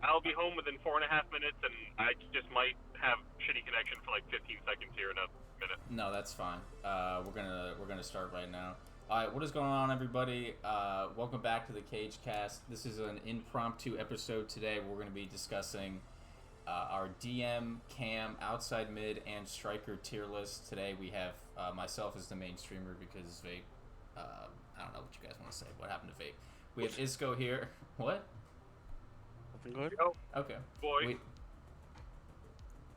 I'll be home within 4.5 minutes, and I just might have shitty connection for like 15 seconds here in a minute. No, that's fine. We're gonna start right now. All right, what is going on, everybody? Welcome back to the Cage Cast. This is an impromptu episode today. We're going to be discussing our DM, cam, outside mid, and striker tier list. Today we have myself as the main streamer because Vape. I don't know what you guys want to say. What happened to Vape? We have Isco here. What? Nothing good? Yo, Okay. boy. Wait.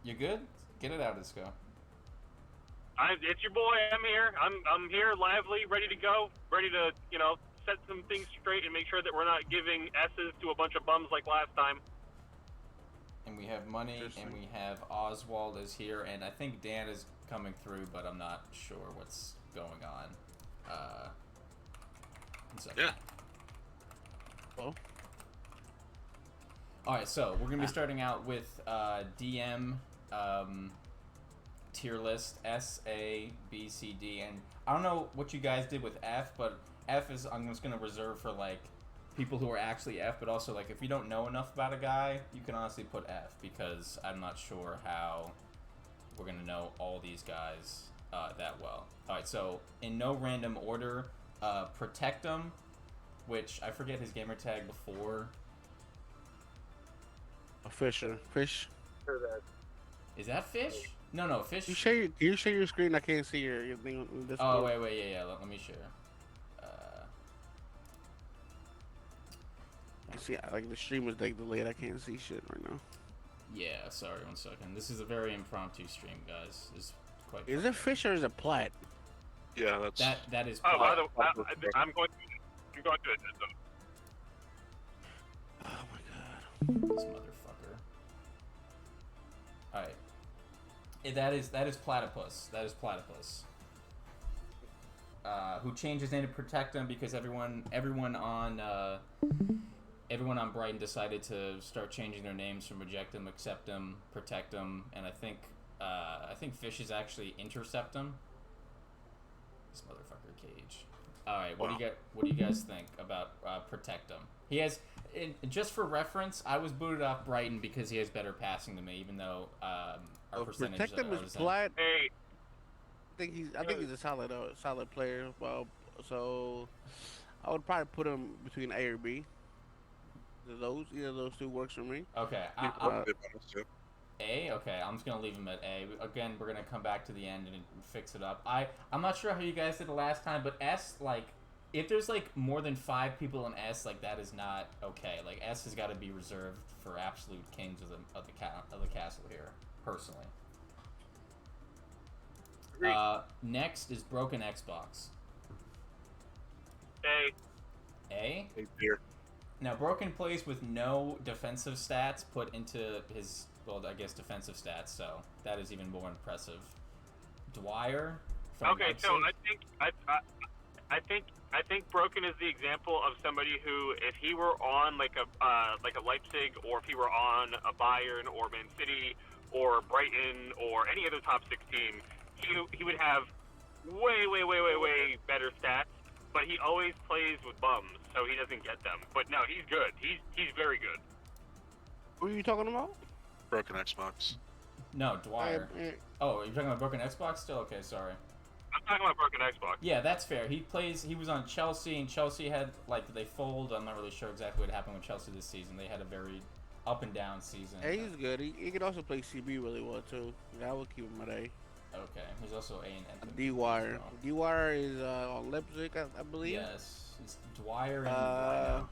You good? Get it out, Isco. It's your boy. I'm here. I'm here, lively, ready to go, ready to set some things straight and make sure that we're not giving S's to a bunch of bums like last time. And we have Money, and we have Oswald is here, and I think Dan is coming through, but I'm not sure what's going on. One second. Yeah. Oh. Alright, so we're going to be starting out with DM tier list, S, A, B, C, D, and I don't know what you guys did with F, but F is, I'm just going to reserve for, like, people who are actually F, but also, like, if you don't know enough about a guy, you can honestly put F, because I'm not sure how we're going to know all these guys that well. Alright, so in no random order, Protectum, which I forget his gamer tag before. A fisher. Fish. Is that Fish? No, Fish. Can you share your screen? I can't see your thing on this. Oh, wait, yeah. Let me share. I see, like the stream is like delayed. I can't see shit right now. Yeah, sorry, 1 second. This is a very impromptu stream, guys. It's quite. Is it fish or is it plat? Yeah, that's That is. Oh, by the way, I'm going to it. Oh my god. This motherfucker. Alright. That is Platypus. That is Platypus. Who changed his name to Protect Him because everyone on Brighton decided to start changing their names from Reject Him, Accept Him, Protect Him, and I think Fish is actually Intercept Him. This motherfucker Cage. All right, what do you guys think about Protect Him? He has, just for reference, I was booted off Brighton because he has better passing than me, even though our percentage. Protect him is plat. Hey, I think he's a solid player. Well, so I would probably put him between A or B. Either of those two works for me. Okay, A. Okay, I'm just gonna leave him at A. Again, we're gonna come back to the end and fix it up. I'm not sure how you guys did it last time, but S, like, if there's like more than 5 people in S, like that is not okay. Like S has got to be reserved for absolute kings of the castle here, personally. Next is Broken Xbox. hey. A. a beer. Now, Broken plays with no defensive stats put into his, well, I guess defensive stats, so that is even more impressive. Dwyer from Okay, Leipzig. so I think Broken is the example of somebody who, if he were on like a Leipzig, or if he were on a Bayern or Man City or Brighton or any other top 6 team, he would have way better stats. But he always plays with bums, so he doesn't get them. But no, he's good. He's very good. What are you talking about? Broken Xbox. No, Dwyer. Oh, you're talking about Broken Xbox still? Okay, sorry. I'm talking about Broken Xbox. Yeah, that's fair. He was on Chelsea, and Chelsea had, like, they fold. I'm not really sure exactly what happened with Chelsea this season. They had a very up and down season. A is good. He can also play CB really well too. Yeah, I would keep him at A. Okay, he's also A and M. Dwyer. Dwyer is on Leipzig, I believe. Yes, it's Dwyer and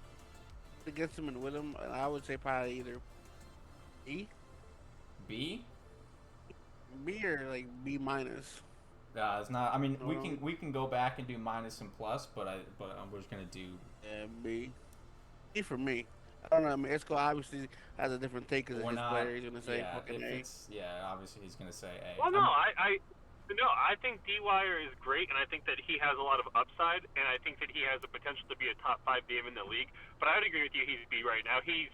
Against him and with him, and I would say probably either B. B. B or like B minus. It's not. I mean, we can go back and do minus and plus, but we're just gonna do. Yeah, B. B for me. I don't know. I mean, Esco obviously has a different take because his player. He's gonna say fucking A. Yeah, obviously he's gonna say A. Well, no, I think Dwyer is great, and I think that he has a lot of upside, and I think that he has the potential to be a top 5 DM in the league. But I would agree with you. He's B right now. He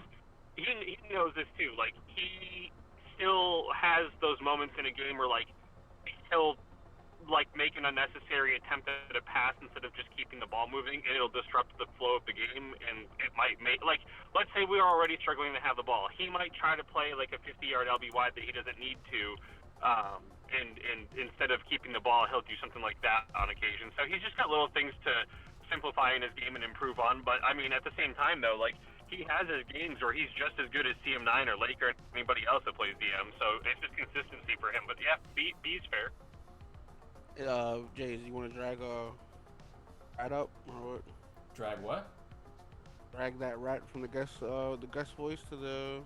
knows this too. Like, he still has those moments in a game where, like, he'll like make an unnecessary attempt at a pass instead of just keeping the ball moving, and it'll disrupt the flow of the game, and it might make, like, let's say we're already struggling to have the ball. He might try to play like a 50-yard LB wide that he doesn't need to, and instead of keeping the ball, he'll do something like that on occasion. So he's just got little things to simplify in his game and improve on. But I mean, at the same time though, like, he has his games where he's just as good as CM9 or Laker or anybody else that plays DM. So it's just consistency for him. But yeah, B's fair. Jays, you want to drag rat up or what? Drag what? Drag that rat from the guest voice to the.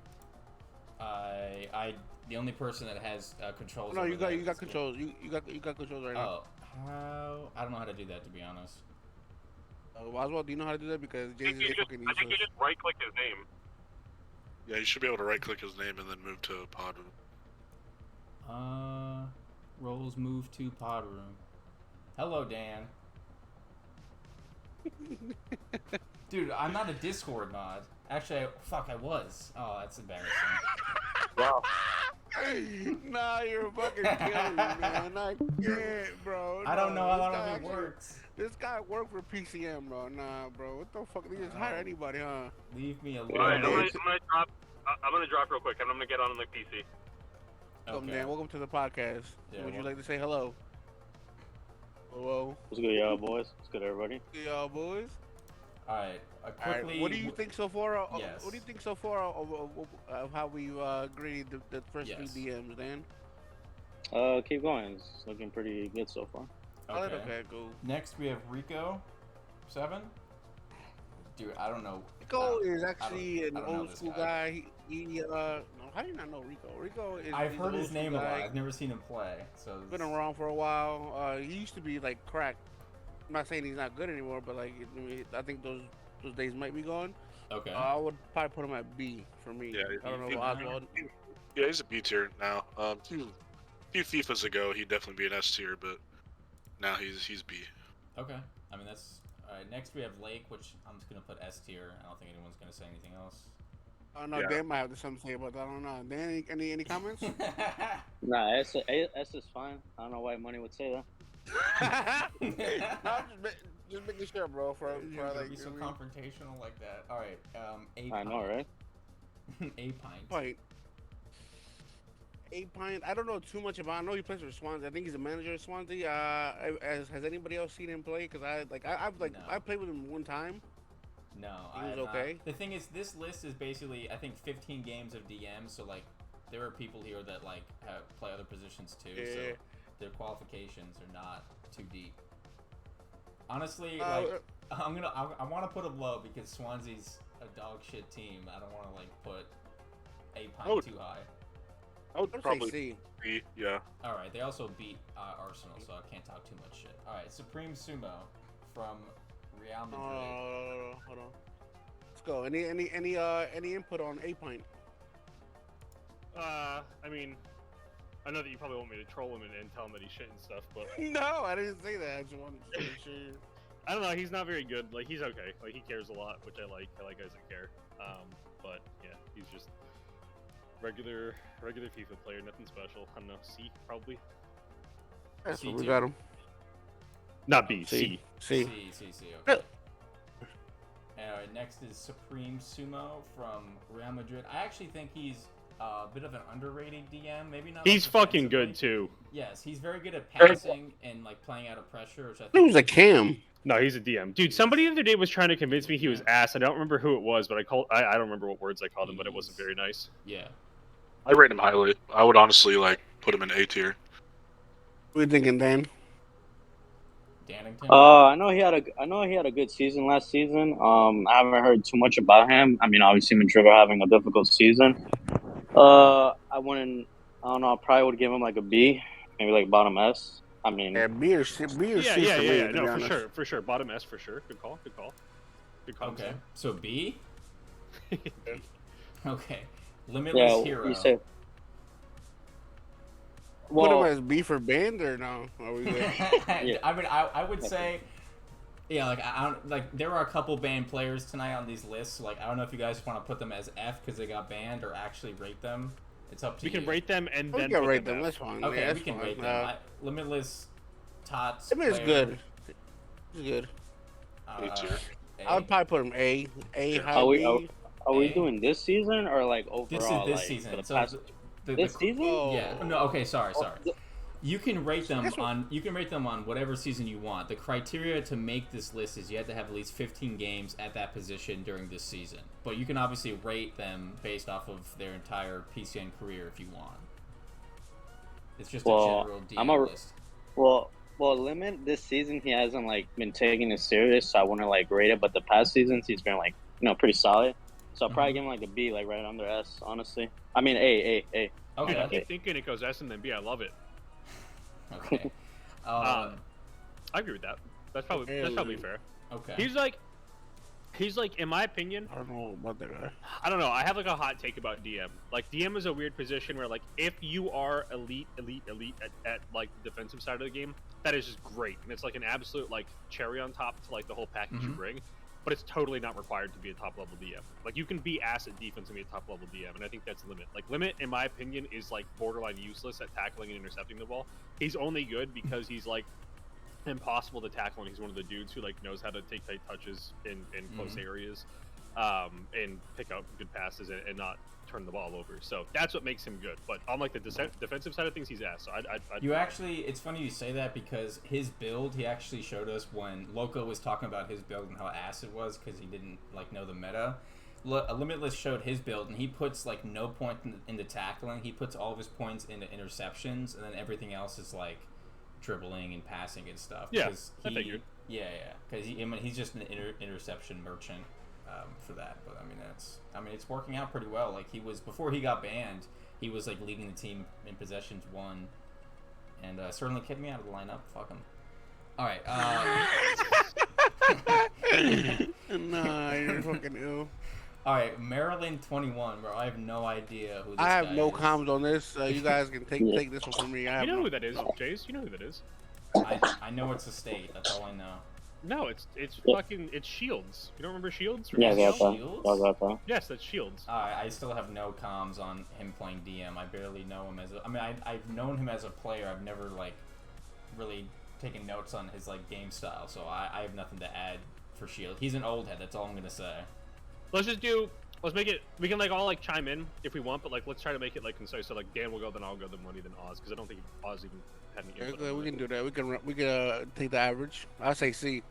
The only person that has controls. No, over you got controls. You got controls right now. Oh, how? I don't know how to do that, to be honest. Oswald, do you know how to do that? Because Jays is fucking I think you just right click his name. Yeah, you should be able to right click his name and then move to pod room. Roles move to pod room. Hello, Dan. Dude, I'm not a Discord mod. Actually, I was. Oh, that's embarrassing. Wow. Nah, you're fucking killing me, man. I can't, bro. I don't know how This that guy even works. This guy worked for PCM, bro. Nah, bro. What the fuck? They just hire anybody, huh? Leave me alone. All right, I'm gonna drop real quick. I'm gonna get on the PC. Welcome, Dan. Welcome to the podcast. Yeah, Would you like to say hello? Hello. What's good, y'all boys? What's good, everybody? Hey, y'all boys. All right, Alright, quickly. what do you think so far? Yes. What do you think so far of how we graded the first Yes. three DMs, Dan? Keep going. It's looking pretty good so far. Okay. Okay, cool. Next, we have Rico, 7. Dude, I don't know. Rico is actually an I don't know old this school guy. He no, how do you not know Rico? Rico is. I've he's heard an his old name a school lot. guy. I've never seen him play. So Been around for a while. He used to be like crack. I'm not saying he's not good anymore, but like I think those days might be gone. Okay. I would probably put him at B for me. Yeah, I don't know about Oswald. Yeah, he's a B tier now. A few FIFAs ago, he'd definitely be an S tier, but now he's B. Okay. I mean, that's all right. Next, we have Lake, which I'm just gonna put S tier. I don't think anyone's gonna say anything else. I don't know. Yeah. Dan might have something to say about that. I don't know. Dan, any comments? Nah, S is fine. I don't know why Money would say that. No, just making sure, bro. For You're gonna like be so confrontational like that. All right. A I know, right? A pint. Pint. A Pint. I don't know too much about. I know he plays for Swansea. I think he's a manager at Swansea. Has anybody else seen him play? Because No. I played with him one time. No, He I was have not. okay? The thing is, this list is basically, I think, 15 games of DM. So like, there are people here that like play other positions too. Yeah. So their qualifications are not too deep. Honestly, Uh, like, I want to put them low because Swansea's a dog shit team. I don't want to like put A Pint Oh. too high. I would I'd say probably C. B. Yeah. All right, they also beat Arsenal, so I can't talk too much shit. All right, Supreme Sumo from Real Madrid. Hold on. Let's go. Any input on A Pint? I mean, I know that you probably want me to troll him and tell him that he's shit and stuff, but No, I didn't say that. I just wanted to make sure. I don't know. He's not very good. Like, he's okay. Like, he cares a lot, which I like. I like guys that care. But yeah, he's just regular FIFA player. Nothing special. I don't know. C probably. That's C what we tier. got him. Not B. C. C. Okay. All right, next is Supreme Sumo from Real Madrid. I actually think he's a bit of an underrated DM. Maybe not. He's like fucking good defensively. too. Yes, he's very good at passing and like playing out of pressure, which I He think was a cam. No, he's a DM. Dude, somebody the other day was trying to convince me he was ass. I don't remember who it was, but I don't remember what words I called him, but it wasn't very nice. Yeah. I rate him highly. I would honestly like put him in A tier. What are you thinking, Dan? Danington. I know he had a good season last season. I haven't heard too much about him. I mean, obviously Madrid are having a difficult season. I don't know. I probably would give him like a B, maybe like bottom S. I mean, Yeah, B or C. Yeah, for me, yeah. to be No, honest. for sure. Bottom S for sure. Good call. Okay. So B. Okay. yeah, Limitless Hero. you said. Put him Well, as B for band or no? Are we good? Yeah. I mean, I would say, yeah, like I don't like there are a couple banned players tonight on these lists. So, like I don't know if you guys want to put them as F because they got banned or actually rate them. It's up to We you. can rate them and We then can put rate them them. out. That's fine. Okay, yeah, we can that's rate fine. them. Limitless. Tots. I mean, it's player, good. It's good. A tier. I would probably put him A, Yeah. high Are we B. are we A? doing this season or like This overall? is this like, season. For the So past, this season? Oh. yeah. No. Okay. Sorry. Oh, Sorry. You can rate them That's what- on whatever season you want. The criteria to make this list is you have to have at least 15 games at that position during this season. But you can obviously rate them based off of their entire PCN career if you want. It's just a general DM list. Well, Limit this season he hasn't like been taking it serious, so I wouldn't like rate it. But the past seasons he's been like pretty solid. So I'll probably give him like a B, like right under S. Honestly, I mean A. Okay. Dude, I keep thinking it goes S and then B. I love it. Okay. I agree with that. That's probably fair. Okay. He's like, in my opinion, I don't know about that guy. I don't know. I have like a hot take about DM. Like DM is a weird position where like if you are elite at like the defensive side of the game, that is just great, and it's like an absolute like cherry on top to like the whole package you bring. But it's totally not required to be a top level DM. Like you can be ass at defense and be a top level DM, and I think that's Limit. Like Limit, in my opinion, is like borderline useless at tackling and intercepting the ball. He's only good because he's like impossible to tackle, and he's one of the dudes who like knows how to take tight touches in close areas, and pick out good passes and not turn the ball over. So that's what makes him good. But on like the defensive side of things, he's ass. So It's funny you say that because his build, he actually showed us when Loco was talking about his build and how ass it was because he didn't like know the meta. Limitless showed his build, and he puts like no point into tackling. He puts all of his points into interceptions, and then everything else is like dribbling and passing and stuff. Yeah, I figured. Yeah, because he's just an interception merchant for that. But I mean, it's working out pretty well. Like he was before he got banned, he was like leading the team in possessions won, and certainly kicked me out of the lineup. Fuck him. All right. Nah, you're fucking ill. All right, Maryland 21, bro. I have no idea who this I have guy no is. comms on this. You guys can take this one from me. You know who that is, Jace? You know who that is? I know it's a state. That's all I know. No, it's fucking Shields. You don't remember Shields? From Yeah, SEL? Shields? Yes, that's Shields. I still have no comms on him playing DM. I barely know him as a... I mean, I've known him as a player. I've never, like, really taken notes on his, like, game style. So I have nothing to add for Shield. He's an old head. That's all I'm going to say. Let's make it, we can like all like chime in if we want, but like let's try to make it like concise. So like Dan will go, then I'll go, then Money, then Oz, because I don't think Oz even had any input. Yeah, we can do that. We can take the average. I'll say C.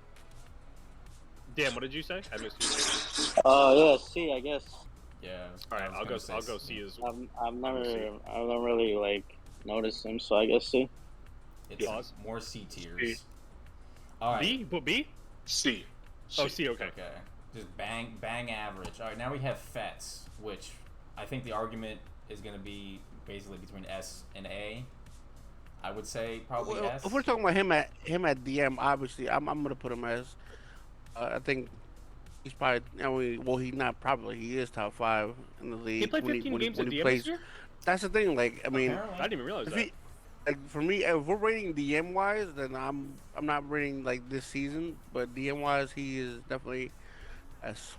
Dan, what did you say? I missed you. Yeah, C, I guess. Yeah. All right, I'll go C as well. I've never really like noticed him, so I guess C. It's Oz? more C tiers. All right. B? But B? C. Oh, C, okay. Okay. Just bang average. All right, now we have Fets, which I think the argument is going to be basically between S and A. I would say probably S. If we're talking about him at DM, obviously, I'm gonna put him as. I think he's probably. He is top 5 in the league. He played 15 games at DM this year? That's the thing. Like, I mean, Apparently. I didn't even realize that. For me, if we're rating DM wise, then I'm not rating like this season, but DM wise, he is definitely S.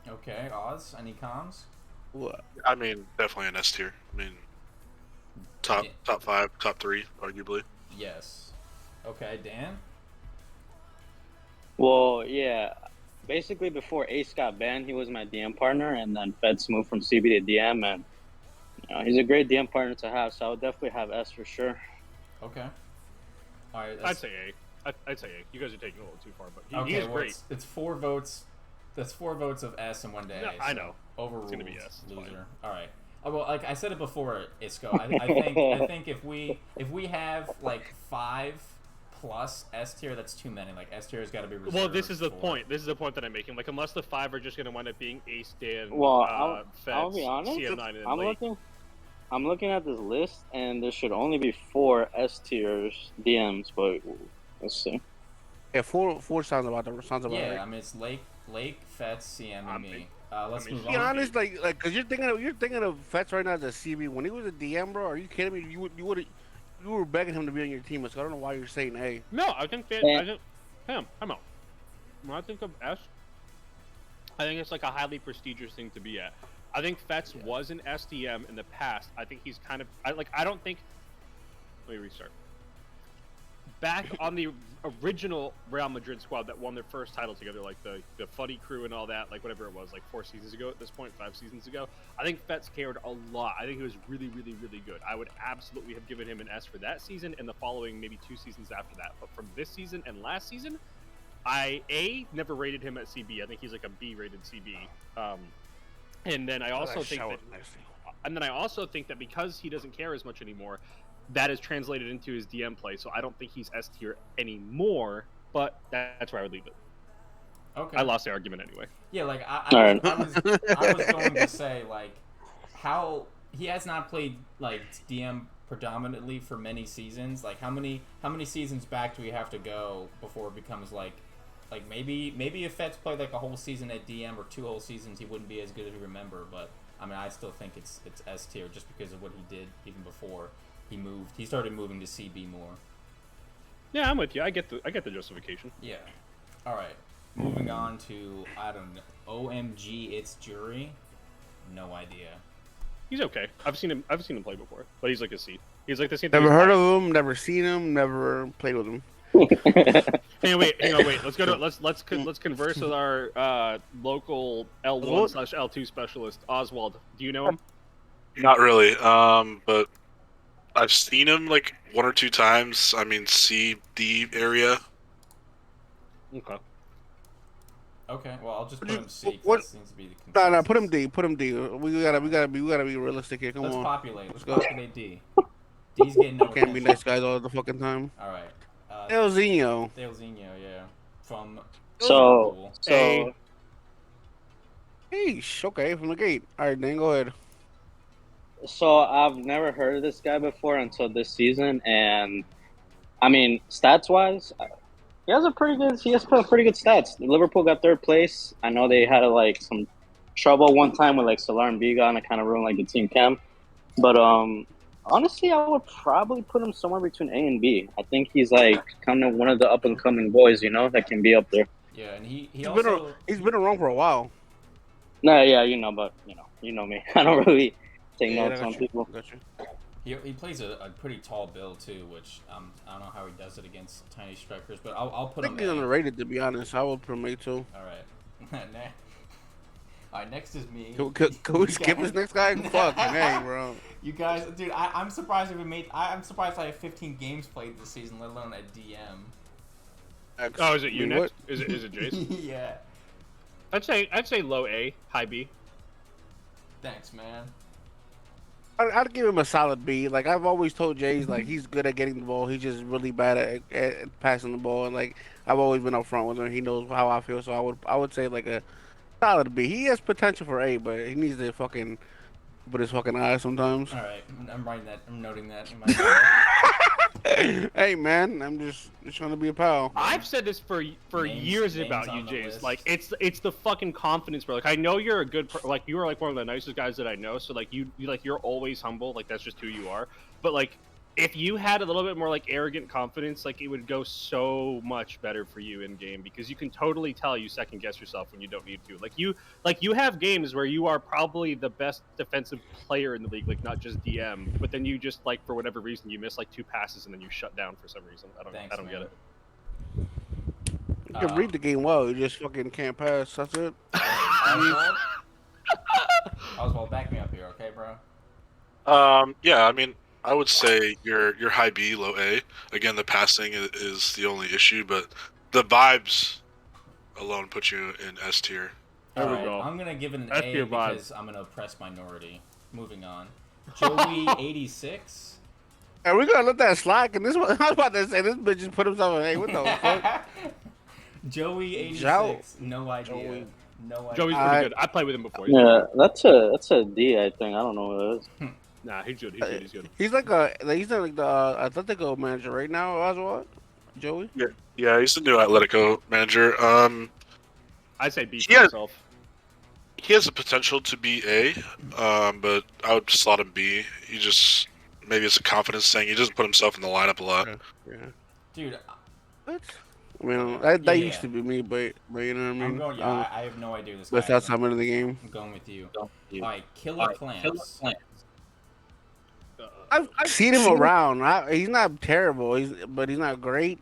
Okay, Oz, any comms? What? I mean, definitely an S tier. I mean, top 5, top 3, arguably. Yes. Okay, Dan? Well, yeah. Basically, before Ace got banned, he was my DM partner, and then Feds moved from CB to DM, and he's a great DM partner to have, so I would definitely have S for sure. Okay. All right. I'd say A. I'd say A. You guys are taking it a little too far, but he Okay, is well, great. it's 4 votes. That's 4 votes of S and 1 to A. No, I know. Overruled. It's gonna be S. It's Loser. fine. All right. Oh, well, like I said it before, Isco. I think if we have like 5 plus S tier, that's too many. Like S tier has got to be reserved. Well, this is the for... point. This is the point that I'm making. Like, unless the 5 are just going to wind up being Ace, Dan, Well, Feds, I'll be honest. CM9, and then I'm looking at this list, and there should only be 4 S tiers DMs, but let's see. Yeah, four sounds about right. Yeah, I mean it's Lake, Fets, CM, and me. Let's move Be on. honest, like, cause you're thinking of Fets right now as a CB. When he was a DM, bro, are you kidding me? You were begging him to be on your team. So I don't know why you're saying A. No, I think that. Yeah. I think, I'm out. When I think of S, I think it's like a highly prestigious thing to be at. I think Fets was an SDM in the past. I think he's kind of. I don't think. Let me restart. back on the original Real Madrid squad that won their first title together, like the Fuddy crew and all that, like whatever it was, like 4 seasons ago at this point, 5 seasons ago. I think Fetz cared a lot. I think he was really, really, really good. I would absolutely have given him an S for that season and the following maybe 2 seasons after that. But from this season and last season, I never rated him at CB. I think he's like a B rated CB. And then I also think that because he doesn't care as much anymore, that is translated into his DM play. So I don't think he's S tier anymore. But that's where I would leave it. Okay. I lost the argument anyway. Yeah, like I was going to say like how he has not played like DM predominantly for many seasons. Like how many seasons back do we have to go before it becomes like maybe if Fetz played like a whole season at DM or 2 whole seasons, he wouldn't be as good as we remember. But I mean, I still think it's S tier just because of what he did even before he started moving to CB more. Yeah, I'm with you. I get the justification. Yeah. All right. Moving on to I don't know. OMG, it's Jury. No idea. He's okay. I've seen him play before, but he's like a C. He's like the same. Never heard of him. Never seen him. Never played with him. Hang on, wait. Let's go to let's converse with our local L1/L2 specialist, Oswald. Do you know him? Not really. But I've seen him like 1 or 2 times. I mean, C, D area. Okay. Okay, well I'll just put him C. 'Cause What? that seems to be the consensus. No, put him D. Put him D. We gotta be realistic here. Come Let's on. populate. Let's go. populate D. D's getting no Can't be attention. nice guys all the fucking time. All right. Elzinho. Dalezinho, yeah, from So, Liverpool. A. Heesh. Okay, from the gate. All right, then go ahead. So I've never heard of this guy before until this season, and I mean, stats-wise, he has pretty good stats. Liverpool got 3rd place. I know they had some trouble one time with like Solar and Biga, and it kind of ruined like the team cam. But honestly, I would probably put him somewhere between A and B. I think he's like kind of one of the up and coming boys, that can be up there. Yeah, and he's been around for a while. No, yeah, but you know me. I don't really take Yeah, notes on people. Gotcha. he plays a pretty tall build too, which I don't know how he does it against tiny strikers, but I'll put I him. think he's underrated, to be honest. I would put him A too. All right. All right, next is me. Can we skip this next guy? Fuck, hey, bro. You guys, dude, I'm surprised I'm surprised I have 15 games played this season, let alone at DM. Oh, is it you What? next? Is it Jace? Yeah. I'd say low A, high B. Thanks, man. I'd give him a solid B. Like I've always told Jays, like he's good at getting the ball. He's just really bad at passing the ball. And like I've always been up front with him. He knows how I feel, so I would say like a solid B. He has potential for A, but he needs to fucking put his fucking eyes sometimes. All right, I'm writing that. I'm noting that in my. Hey man, I'm just trying to be a pal. I've said this for years about you, on the Jace. list. Like it's the fucking confidence, bro. Like I know you're a good, like you are like one of the nicest guys that I know. So like you're always humble. Like that's just who you are. But like if you had a little bit more like arrogant confidence, like it would go so much better for you in game because you can totally tell you second guess yourself when you don't need to. Like you have games where you are probably the best defensive player in the league, like not just DM, but then you just like for whatever reason you miss like 2 passes and then you shut down for some reason. I don't get it. You can read the game well. You just fucking can't pass. That's it. Oswald, back me up here, okay, bro? Yeah, I mean, I would say you're high B, low A. Again, the passing is the only issue, but the vibes alone put you in S tier. There we Alright, go. I'm gonna give it an That's A your vibe. because I'm gonna oppress minority. Moving on. Joey 86. Are we gonna let that slide? Can this one? I was about to say this bitch just put himself in. Hey, what the fuck? Joey 86. Joe. No idea. Joey. No idea. Joey's pretty good. I played with him before. Yeah, that's a D, I think. I don't know what it is. Nah, he's good. He's good. He's like he's like the Atletico manager right now. Oswald, Joey. Yeah, he's the new Atletico manager. I'd say B for Yeah. myself. He has the potential to be A, but I would slot him B. He just maybe it's a confidence thing. He doesn't put himself in the lineup a lot. Yeah. Dude, What? I mean, that Yeah. used to be me, but you know what I mean. I'm going. Yeah, I have no idea who this That's guy how is. I'm in the game. I'm going with you. Alright, Killer Clamps. I've seen him around. He's not terrible. But he's not great.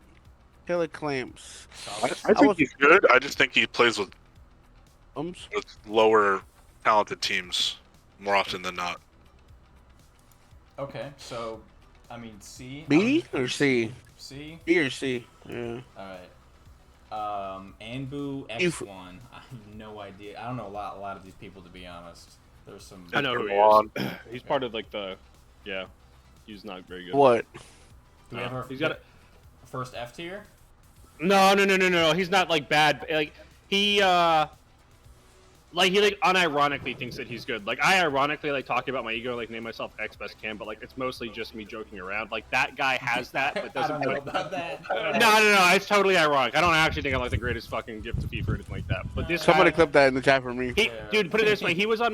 Killer clamps. I I think was he's good. I just think he plays with ums. lower talented teams more often than not. Okay, so I mean C. B or C? C. B or C? Yeah. All right. Anbu X1. I have no idea. I don't know a lot of these people, to be honest. There's some. I know who he Milan. is. He's part of like the, yeah. He's not very good. What? Do we have our He's got a, first F tier? no. He's not like bad. Like he like unironically thinks that he's good. Like I ironically like talking about my ego, like name myself X best can, but like it's mostly just me joking around. Like that guy has that, but I doesn't don't know put. about that. No. It's totally ironic. I don't actually think I'm like the greatest fucking gift to FIFA or anything like that. But this Somebody guy, clip that in the chat for me. dude, put it this way: he was on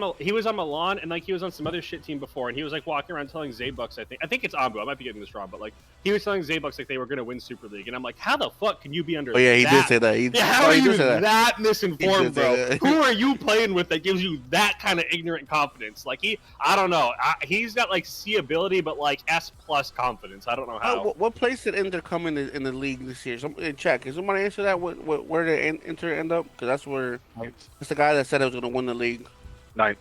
Milan, and like he was on some other shit team before, and he was like walking around telling Zabucks, I think it's Ambu. I might be getting this wrong, but like he was telling Zabucks like they were gonna win Super League, and I'm like, how the fuck can you be under? Oh yeah, he that? did say that. Yeah, how are he you did say that. that misinformed, He did say bro? that. Who are you playing with that gives you that kind of ignorant confidence? Like I don't know. He's got like C ability, but like S plus confidence. I don't know how. What place did Inter come in the league this year? Check. Can somebody answer that? Where did Inter end up? Because that's where it's the guy that said it was going to win the league. 9th.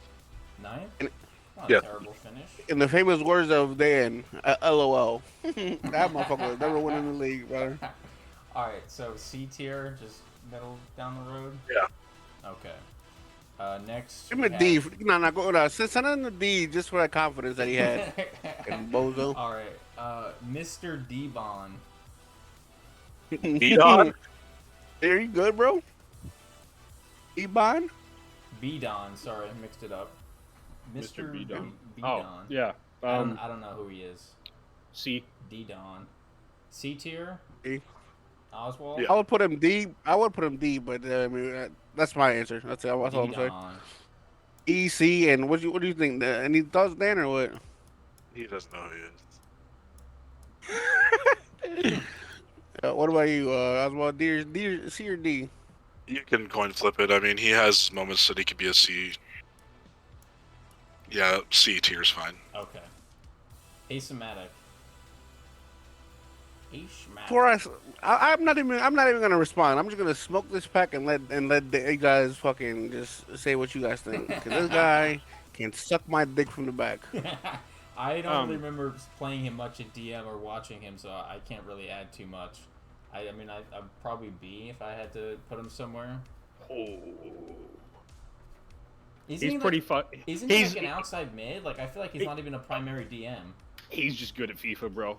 9th? And- Not Yeah. a terrible finish. In the famous words of Dan, LOL. That motherfucker was never winning the league, brother. All right, so C tier, just middle down the road. Yeah. Okay. Next. Give him a D. Go no. Send him a D just for that confidence that he had. And bozo. All right. Mr. D-Bon. Edon? Are you good, bro? Ebon? B-Don. Sorry, I mixed it up. Mr. B-Don. B-Don. Oh, yeah. I don't know who he is. C. D-Don. C tier? D. Oswald? Yeah. I would put him D. But I mean, that's my answer. That's all I'm saying. D-Don. E, C, and what do you think? Any thoughts, Dan, or what? He doesn't know who he is. What about you, Oswald? D, C, or D? You can coin flip it. I mean, he has moments that he could be a C. Yeah, C tier's fine. Okay. Asymmetric. Before I'm not even gonna respond. I'm just gonna smoke this pack and let you guys fucking just say what you guys think. Cause this guy can suck my dick from the back. I don't really remember playing him much at DM or watching him, so I can't really add too much. I mean, I'd probably B if I had to put him somewhere. Oh. Isn't He's pretty fun. Isn't he like an outside mid? Like, I feel like he's not even a primary DM. He's just good at FIFA, bro.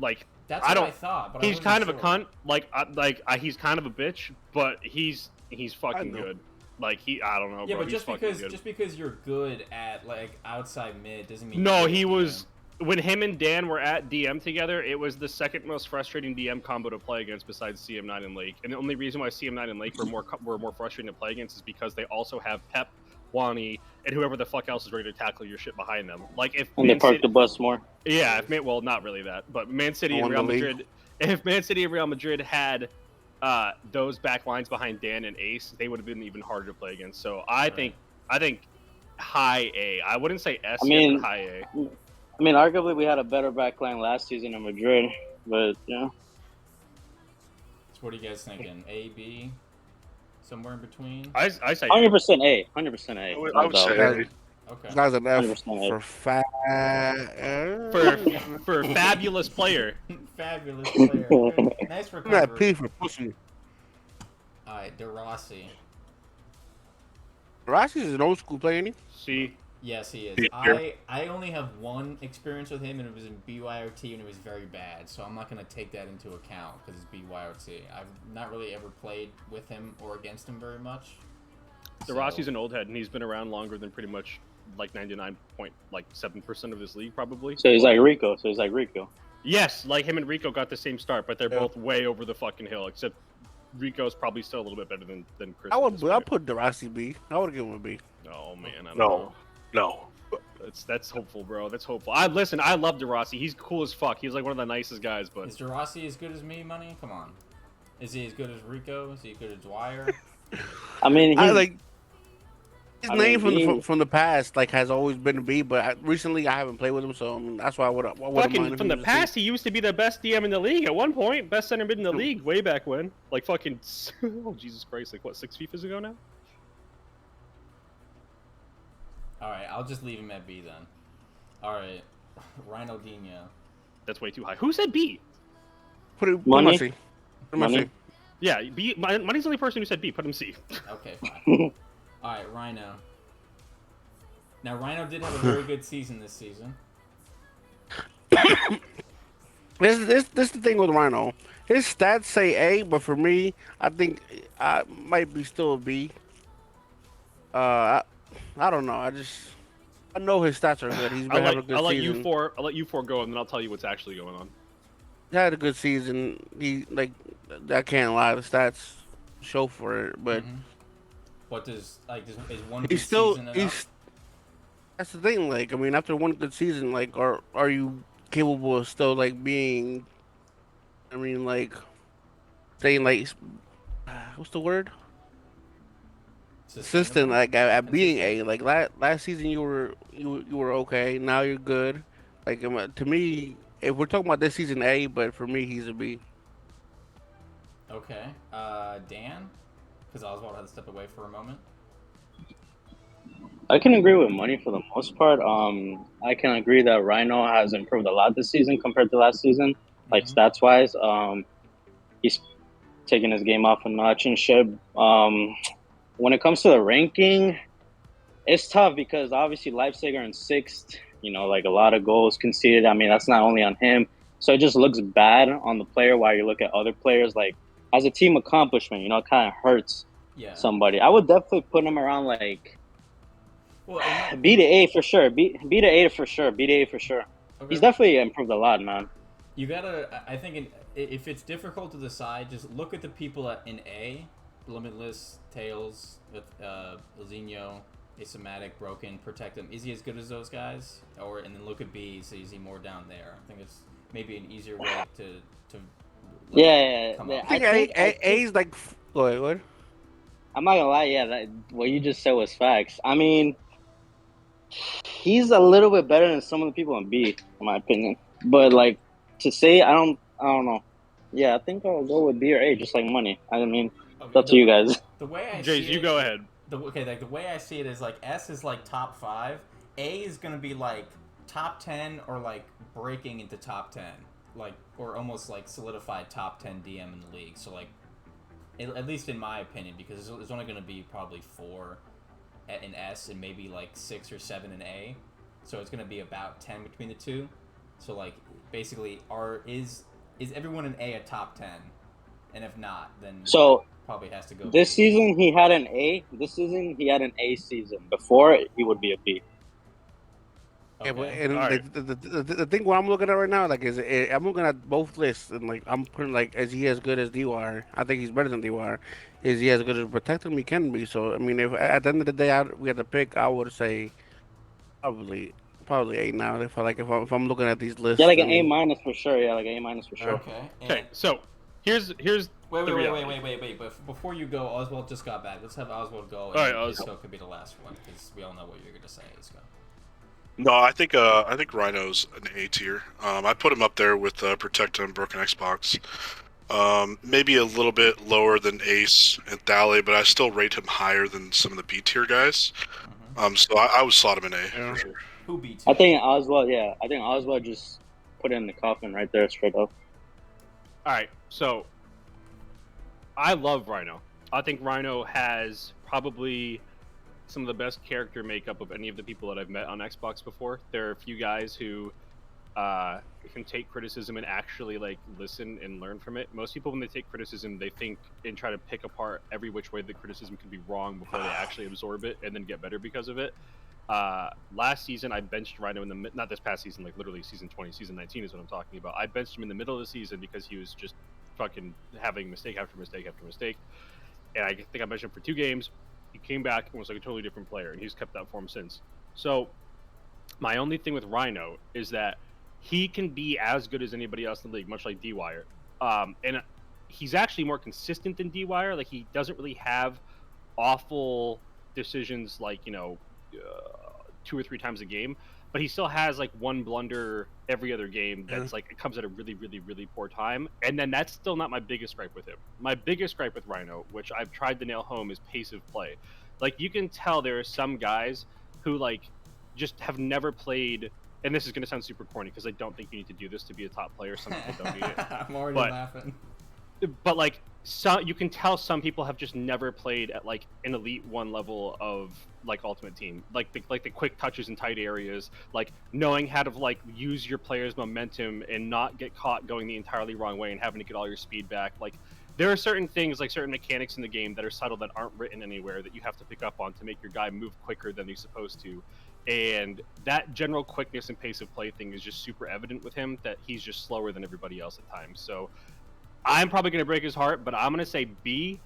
Like That's I what don't. I thought, but He's I kind of wasn't a sure. cunt. He's kind of a bitch, but he's fucking know. good. Like I don't know, Yeah, bro. but he's fucking good. just because you're good at like outside mid doesn't mean. No, you're he good at was DM. when him and Dan were at DM together. It was the second most frustrating DM combo to play against, besides CM9 and Lake. And the only reason why CM9 and Lake were more frustrating to play against is because they also have Pep, Wani, and whoever the fuck else is ready to tackle your shit behind them. Like if And they Man park City- the bus more. Yeah, well, not really that, but Man City and won the Real league. Madrid. If Man City and Real Madrid had those back lines behind Dan and Ace, they would have been even harder to play against. So I think high A. I wouldn't say S, yet, but high A. I mean, arguably we had a better backline last season in Madrid, but yeah. So what are you guys thinking? A, B, somewhere in between? I say 100% A. 100% A. I would no doubt. say doubt. Okay. This guy's an F 100% for fat. for fabulous player. Fabulous player. Good. Nice Give me that recovery. P for pussy. All right, DeRossi. Rossi's an old school player, ain't he? See, Yes, he is. Yeah. I only have one experience with him, and it was in BYOT, and it was very bad. So I'm not going to take that into account because it's BYOT. I've not really ever played with him or against him very much. DeRossi's an old head, and he's been around longer than pretty much like 99.7% of this league, probably. So he's like Rico. Yes, like him and Rico got the same start, but they're Yeah. both way over the fucking hill. Except Rico's probably still a little bit better than Chris. I at would. this I'll point. put DeRossi B. I would give him a B. Oh man, I don't No. know. No. That's hopeful, bro. That's hopeful. I love DeRossi. He's cool as fuck. He's like one of the nicest guys. But Is DeRossi as good as me, Money? Come on. Is he as good as Rico? Is he as good as Dwyer? I mean, I he's, like. His I name mean, B. from the past like has always been a B, but recently I haven't played with him, so that's why I wouldn't mind Fucking if from he the was a C. past, he used to be the best DM in the league at one point, best center mid in the league way back when. Like fucking, oh Jesus Christ! Like what, 6 FIFAs ago now? All right, I'll just leave him at B then. All right, Ronaldinho. That's way too high. Who said B? Put him Money. C. Put him Money. C. Yeah, B. Money's the only person who said B. Put him C. Okay, fine. All right, Rhino. Now Rhino did have a very good season this season. This is the thing with Rhino. His stats say A, but for me, I think I might be still a B. I don't know. I know his stats are good. He's been having a good season. I'll let you four go, and then I'll tell you what's actually going on. He had a good season. He I can't lie. The stats show for it, but What does is one he's good still season enough? That's the thing. Like, I mean, after one good season, like, are you capable of still like being? I mean, like, saying like, what's the word? Consistent, like at being A. Like last season, you were okay. Now you're good. Like to me, if we're talking about this season, A. But for me, he's a B. Okay. Dan, because Oswald had to step away for a moment. I can agree with Money for the most part. I can agree that Rhino has improved a lot this season compared to last season, like stats wise. He's taking his game off a notch and shit. When it comes to the ranking, it's tough because obviously Leipzig are in sixth. You know, like a lot of goals conceded. I mean, that's not only on him. So it just looks bad on the player while you look at other players. Like, as a team accomplishment, you know, it kind of hurts somebody. I would definitely put him around like B to A for sure. B to A for sure. B to A for sure. Okay. He's definitely improved a lot, man. You gotta. I think if it's difficult to decide, just look at the people in A. Limitless, Tails, Lazinho, Asymmatic, Broken, Protect him. Is he as good as those guys? And then look at B, so is he more down there? I think it's maybe an easier way to come up. I think A's like, wait, what? I'm not gonna lie, what you just said was facts. I mean, he's a little bit better than some of the people in B, in my opinion. But like to say, I don't know. Yeah, I think I'll go with B or A, just like Money. I mean. It's up to you guys. The way I Jace, see you go ahead. The way I see it is like S is like top 5. A is gonna be like top 10 or like breaking into top 10, like or almost like solidified top 10 DM in the league. So like, at least in my opinion, because there's only gonna be probably 4 in S and maybe like 6 or 7 in A. So it's gonna be about 10 between the two. So like basically, is everyone in A top 10? And if not, then probably has to go. This season he had an A. This season he had an A season. Before he would be a B. Okay. Yeah, but the thing what I'm looking at right now, like, I'm looking at both lists and like I'm putting like, is he as good as D-Wire? I think he's better than D-Wire. Is he as good as Protect him? He can be. So I mean, if at the end of the day we had to pick, I would say probably A now. If I'm looking at these lists, yeah, like an A- for sure. Yeah, like an A- for sure. Okay. So here's Wait. But before you go, Oswald just got back. Let's have Oswald go. And Isco could be the last one because we all know what you're gonna say, Isco. No, I think Rhino's an A tier. I put him up there with Protect and Broken Xbox. Maybe a little bit lower than Ace and Dally, but I still rate him higher than some of the B tier guys. So I would slot him in A for sure. Who B tier? I think Oswald just put it in the coffin right there, straight up. All right, so I love Rhino. I think Rhino has probably some of the best character makeup of any of the people that I've met on Xbox before. There are a few guys who can take criticism and actually like listen and learn from it. Most people, when they take criticism, they think and try to pick apart every which way the criticism can be wrong before they actually absorb it and then get better because of it. Last season, I benched Rhino not this past season, like literally season 20, season 19 is what I'm talking about. I benched him in the middle of the season because he was just fucking having mistake after mistake after mistake. And I think I benched him for 2 games. He came back and was like a totally different player, and he's kept that form since. So my only thing with Rhino is that he can be as good as anybody else in the league, much like D-Wire. And he's actually more consistent than D-Wire. Like, he doesn't really have awful decisions like 2 or 3 times a game, but he still has like one blunder every other game that's like it comes at a really, really, really poor time. And then that's still not my biggest gripe with him. My biggest gripe with Rhino, which I've tried to nail home, is pace of play. Like you can tell there are some guys who like just have never played. And this is going to sound super corny because I don't think you need to do this to be a top player. Some people don't need it. I'm already laughing. But like, you can tell some people have just never played at like an Elite 1 level of like Ultimate Team, like the quick touches in tight areas, like knowing how to like use your player's momentum and not get caught going the entirely wrong way and having to get all your speed back. Like there are certain things, like certain mechanics in the game that are subtle that aren't written anywhere that you have to pick up on to make your guy move quicker than he's supposed to. And that general quickness and pace of play thing is just super evident with him, that he's just slower than everybody else at times. So I'm probably going to break his heart, but I'm going to say B.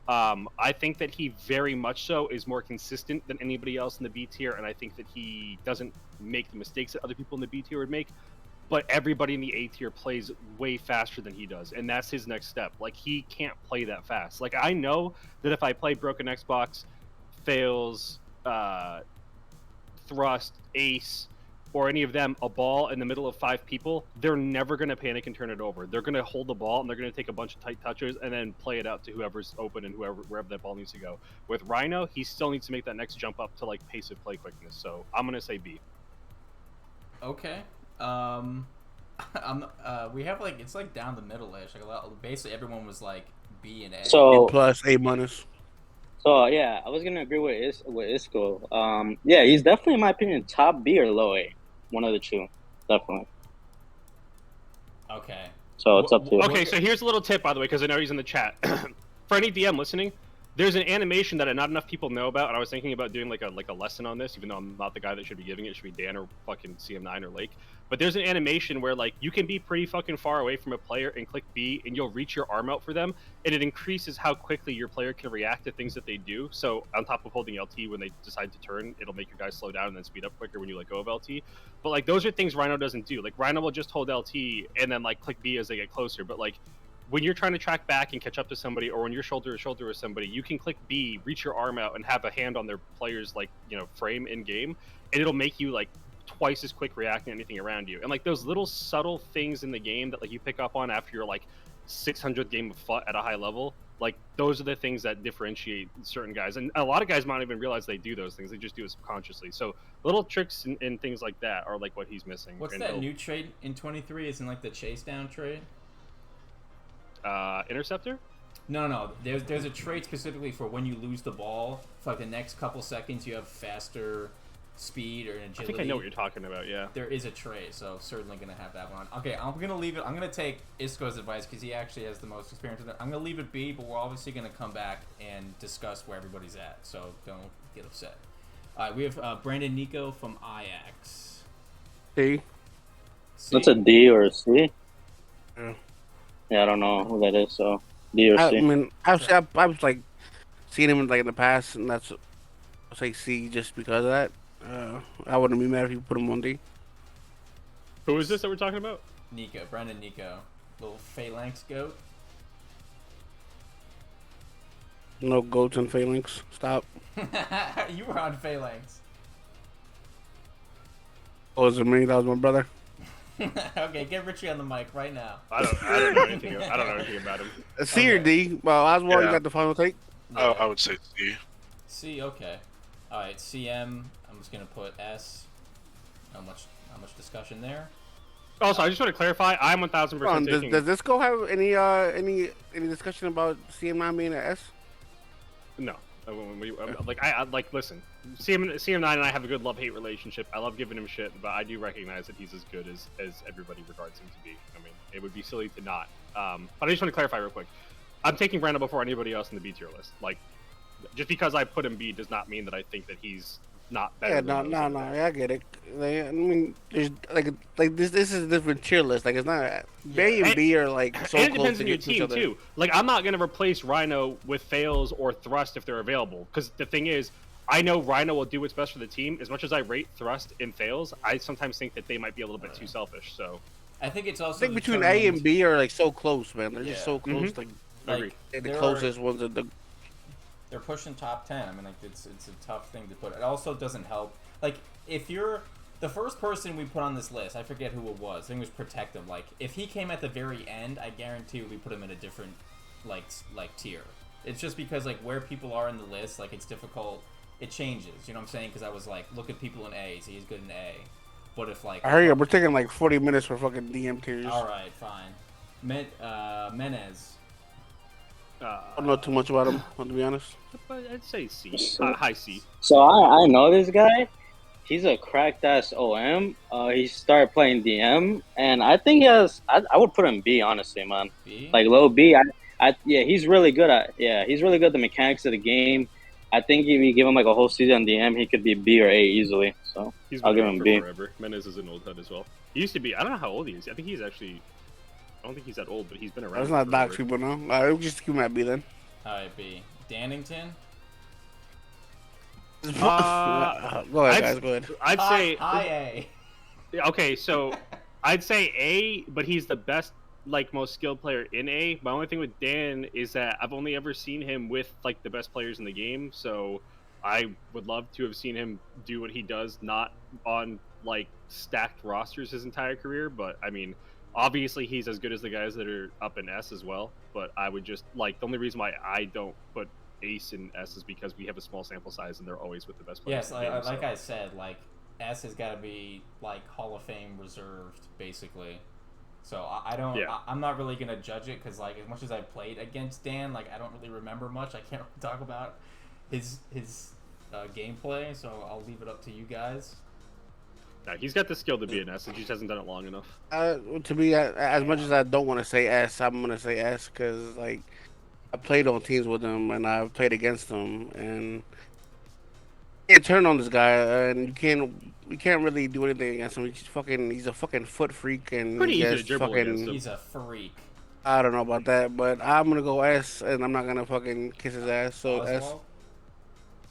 I think that he very much so is more consistent than anybody else in the B tier, and I think that he doesn't make the mistakes that other people in the B tier would make. But everybody in the A tier plays way faster than he does, and that's his next step. Like, he can't play that fast. Like, I know that if I play Broken Xbox, Fails, Thrust, Ace, or any of them, a ball in the middle of 5 people, they're never going to panic and turn it over. They're going to hold the ball, and they're going to take a bunch of tight touches and then play it out to whoever's open and wherever that ball needs to go. With Rhino, he still needs to make that next jump up to like pace of play quickness. So I'm going to say B. Okay. We have like, it's like down the middle-ish. Like basically everyone was like B and A. So A plus, A minus. So yeah, I was gonna agree with Isco. Yeah, he's definitely, in my opinion, top B or low A, one of the two, definitely. Okay. So it's up to you. Okay, so here's a little tip, by the way, because I know he's in the chat. For any DM listening, there's an animation that not enough people know about, and I was thinking about doing like a lesson on this, even though I'm not the guy that should be giving it. It should be Dan or fucking CM9 or Lake. But there's an animation where like you can be pretty fucking far away from a player and click B, and you'll reach your arm out for them, and it increases how quickly your player can react to things that they do. So on top of holding LT when they decide to turn, it'll make your guys slow down and then speed up quicker when you let go of LT. But like those are things Rhino doesn't do. Like Rhino will just hold LT and then like click B as they get closer. But like when you're trying to track back and catch up to somebody, or when you're shoulder to shoulder with somebody, you can click B, reach your arm out, and have a hand on their player's like frame in game, and it'll make you like twice as quick reacting to anything around you. And like those little subtle things in the game that like you pick up on after your like 600th game of FUT at a high level, like those are the things that differentiate certain guys. And a lot of guys might not even realize they do those things. They just do it subconsciously. So little tricks and things like that are like what he's missing. What's that new trade in 23? Isn't like the chase down trade? Interceptor? No. There's a trade specifically for when you lose the ball. For like the next couple seconds, you have faster speed or agility. I think I know what you're talking about. Yeah. There is a trade, so certainly gonna have that one. Okay, I'm gonna leave it. I'm gonna take Isco's advice because he actually has the most experience with it. I'm gonna leave it B, but we're obviously gonna come back and discuss where everybody's at. So don't get upset. All right, we have Brandon Nico from Ajax. C. That's a D or a C. Yeah. Yeah, I don't know who that is. So D or C. I mean, I was like seeing him like in the past, and that's I'll say C just because of that. I wouldn't be mad if you put him on D. Who is this that we're talking about? Nico, Brandon Nico, little phalanx goat. No goats and phalanx. Stop. You were on phalanx. Oh, was it me? That was my brother. Okay, get Richie on the mic right now. I don't know anything. I don't know anything about him. C or D? Well, Oswald, you got the final take. Oh, I would say C. C, okay. All right, CM. I'm just gonna put S. Not much discussion there. Also, I just want to clarify. I'm 1,000% taking. Does this go have any discussion about CM9 being an S? No. Listen. CM9 and I have a good love-hate relationship. I love giving him shit, but I do recognize that he's as good as everybody regards him to be. I mean, it would be silly to not. But I just want to clarify real quick. I'm taking Randall before anybody else in the B tier list. Like, just because I put him B does not mean that I think that he's not better. Yeah, no. I get it. I mean, there's like this is a different tier list. Like, it's not A and B are like so and it close depends to on your each team other. too. Like, I'm not gonna replace Rhino with Fails or Thrust if they're available. Because the thing is, I know Rhino will do what's best for the team. As much as I rate Thrust and Fails, I sometimes think that they might be a little bit too selfish. So I think it's also. I think between A and B are like so close, man. They're just so close. Mm-hmm. Like the closest ones are the. they're pushing top 10. I mean, like it's a tough thing to put. It also doesn't help. Like if you're the first person we put on this list, I forget who it was. I think it was Protect Him. Like if he came at the very end, I guarantee we put him in a different like tier. It's just because like where people are in the list, like it's difficult. It changes. You know what I'm saying? Because I was like, look at people in A, so he's good in A. But if like I heard you. We're taking like 40 minutes for fucking DM tiers. all right, fine. Menez. I don't know too much about him, to be honest. But I'd say C. High C. So I know this guy. He's a cracked ass OM. He started playing DM, and I think he has. I would put him B, honestly, man. B? Like low B. Yeah, he's really good at. Yeah, he's really good at the mechanics of the game. I think if you give him like a whole season on DM, he could be B or A easily. So I'll give him B. Forever. Menez is an old head as well. He used to be. I don't know how old he is. I think he's actually. I don't think he's that old, but he's been around. Let's not dox people now. We'll just keep him at B then. All right, B. Danington. Go ahead, guys. Go ahead. I'd say high A. Okay, so I'd say A, but he's the best, like most skilled player in A. My only thing with Dan is that I've only ever seen him with like the best players in the game, so I would love to have seen him do what he does, not on like stacked rosters his entire career. But I mean, obviously he's as good as the guys that are up in S as well. But I would just like the only reason why I don't put Ace in S is because we have a small sample size and they're always with the best players. Yes, like I said, like S has got to be like Hall of Fame reserved, basically. So I don't. Yeah. I'm not really gonna judge it because like as much as I played against Dan, like I don't really remember much. I can't really talk about his gameplay, so I'll leave it up to you guys. No, he's got the skill to be an S, and he just hasn't done it long enough. To be as much as I don't want to say S, I'm gonna say S because like I played on teams with him and I've played against him, and you can't turn on this guy, and you can't really do anything against him. He's a fucking foot freak, and Pretty easy to dribble against him. He's a freak. I don't know about that, but I'm gonna go S, and I'm not gonna fucking kiss his ass. So S. Oswald?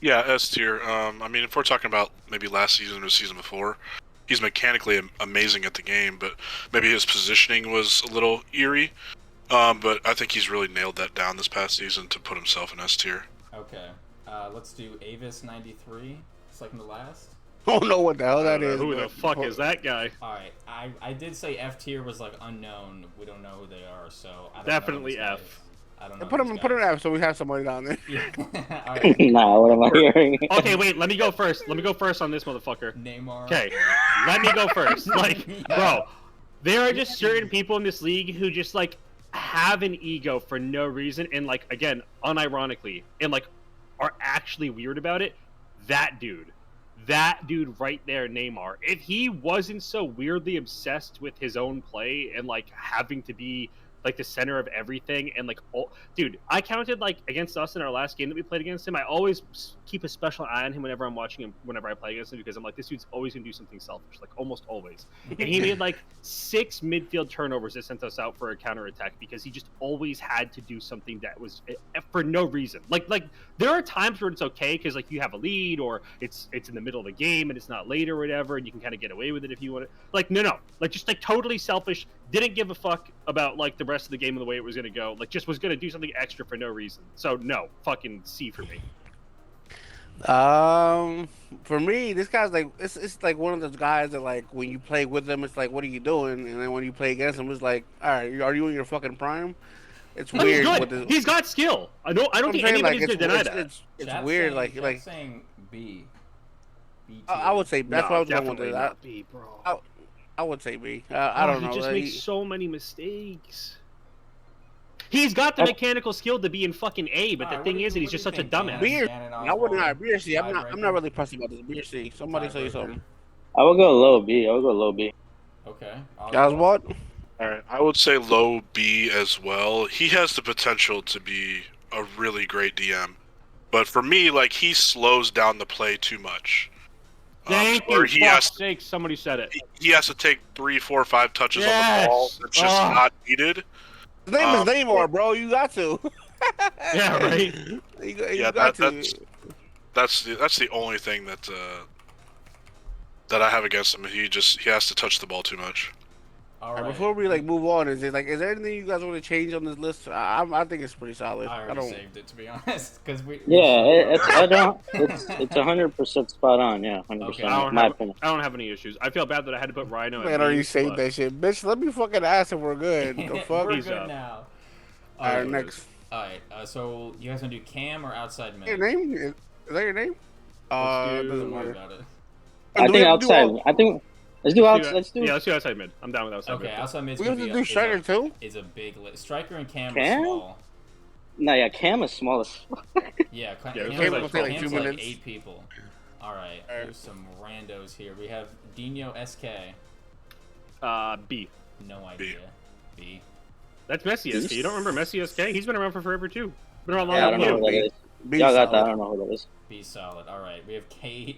Yeah, S tier. I mean, if we're talking about maybe last season or season before, he's mechanically amazing at the game, but maybe his positioning was a little eerie. But I think he's really nailed that down this past season to put himself in S tier. Okay. Let's do Avis 93, second to last. I don't know what the hell that is. Who the but- fuck is that guy? All right, I did say F tier was like unknown. We don't know who they are, so I don't Definitely know these F. guys. I don't know. Put him in F so we have somebody down there. Yeah. All right. Nah, what am I hearing? Okay, wait. Let me go first. Let me go first on this motherfucker. Neymar. Okay, let me go first. Like, bro, there are just certain people in this league who just like have an ego for no reason, and like again, unironically, and like are actually weird about it. That dude right there, Neymar. If he wasn't so weirdly obsessed with his own play and like having to be like the center of everything and like dude, I counted like against us in our last game that we played against him. I always keep a special eye on him whenever I'm watching him, whenever I play against him, because I'm like, this dude's always gonna do something selfish, like almost always. And he made like 6 midfield turnovers that sent us out for a counterattack because he just always had to do something that was for no reason. Like there are times where it's okay because like you have a lead or it's in the middle of the game and it's not late or whatever, and you can kind of get away with it if you want it. Like no, like just like totally selfish. Didn't give a fuck about like the rest of the game and the way it was gonna go. Like just was gonna do something extra for no reason. So no, fucking C for me. For me, this guy's like it's like one of those guys that like when you play with them, it's like, what are you doing? And then when you play against him, it's like, all right, are you in your fucking prime? It's No, weird. he's With good. this, He's got skill. I don't think anybody's gonna deny that. It's Chat's weird. saying, Like Chat's saying B. B I would say that's what I was going with. Definitely It. not B, bro. I would say B. I don't know. He just like, makes so many mistakes. He's got the mechanical skill to be in fucking A, but the thing is that he's just such a dumbass. Beer. Dan and I wouldn't Oswald. have beer C. I'm Tiebreaker. not really pressed about this beer C. Somebody say Tiebreaker. something. I would go low B. Okay. Guys, what? All right, I would say low B as well. He has the potential to be a really great DM, but for me, like he slows down the play too much. Thank Or you. he For has fuck's sake, somebody said it. he has to take 3, 4, 5 touches on Yes! the ball. It's just Ugh. not needed. His name is Neymar, bro. You got to. Yeah, right. You Yeah, got to. that's the only thing that I have against him. He has to touch the ball too much. All right. Before we move on, is there anything you guys want to change on this list? I think it's pretty solid. I I already don't. saved it, to be honest, because we. Yeah, it's 100% spot on. Yeah, 100%. Okay. My opinion. I don't have any issues. I feel bad that I had to put Rhino at Man, already B, saved but that shit, bitch. Let me fucking ask if we're good. The fuck. We're He's good up. now. All right, it next. is. All right. So you guys want to do Cam or outside mid? Your name is that your name? Let's do- Doesn't Don't worry matter. about it. I Do we think have to do outside. all- I think let's do outside. Let's do. Yeah, let's do outside mid. I'm down with outside Okay, mid. outside mid's We gonna have to be do striker too. is a big list. Striker and Cam, Cam? are small. No, yeah, Cam is smallest. Yeah, Yeah, Cam's Cam's like, will take, like, 2 Cam's like minutes. 8 people. All right, Alright. there's some randos here. We have Dino SK. B. No idea. B. That's Messi SK. You don't remember Messi SK? He's been around for forever too. Been around Yeah, I longer don't than know you. who that is. B Y'all got that. I solid. don't know who that is. B solid. All right, we have Cage.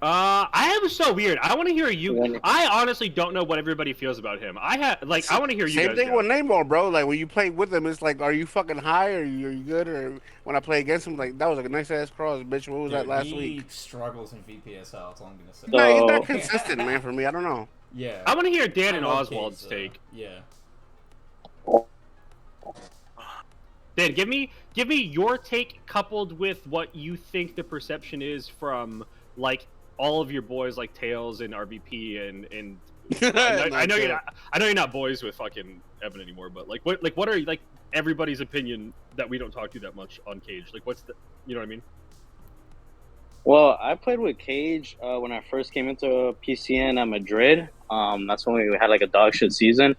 I am so weird. I want to hear you. Yeah. I honestly don't know what everybody feels about him. I want to hear you Same guys. thing go. with Neymar, bro. Like when you play with him, it's like, are you fucking high? Or are you good? Or when I play against him, like that was like a nice ass cross, bitch. What was that last he week? struggles in VPSL. That's all I'm gonna say. So- Nah, he's not consistent, man. For me, I don't know. Yeah. I want to hear Dan I and love Oswald's Cage, though. take. Yeah. Dan, give me your take coupled with what you think the perception is from like all of your boys like Tails and RBP and I know you're not boys with fucking Evan anymore, but what are like everybody's opinion that we don't talk to that much on Cage? Like what's the, you know what I mean? Well, I played with Cage when I first came into PCN at Madrid. That's when we had like a dog shit season.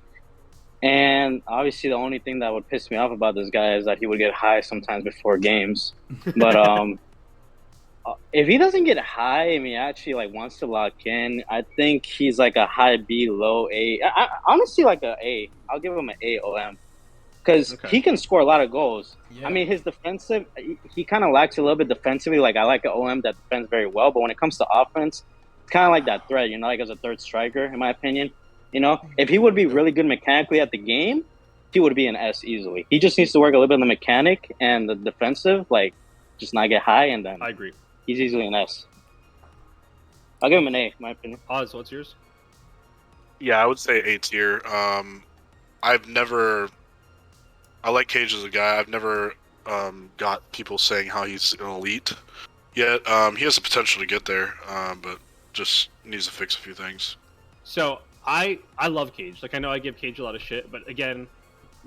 And obviously, the only thing that would piss me off about this guy is that he would get high sometimes before games. But if he doesn't get high, I mean, actually like wants to lock in, I think he's like a high B, low A. I honestly like a A. I'll give him an A OM because Okay. he can score a lot of goals. Yeah. I mean, his defensive, he kind of lacks a little bit defensively. Like I like an OM that defends very well, but when it comes to offense, it's kind of like that threat, you know, like as a third striker, in my opinion. You know, if he would be really good mechanically at the game, he would be an S easily. He just needs to work a little bit on the mechanic and the defensive, like just not get high, and then I agree. he's easily an S. I'll give him an A, in my opinion. Oz, what's yours? Yeah, I would say A tier. I like Cage as a guy. I've never got people saying how he's an elite yet. He has the potential to get there, but just needs to fix a few things. So I love Cage. Like I know I give Cage a lot of shit, but again,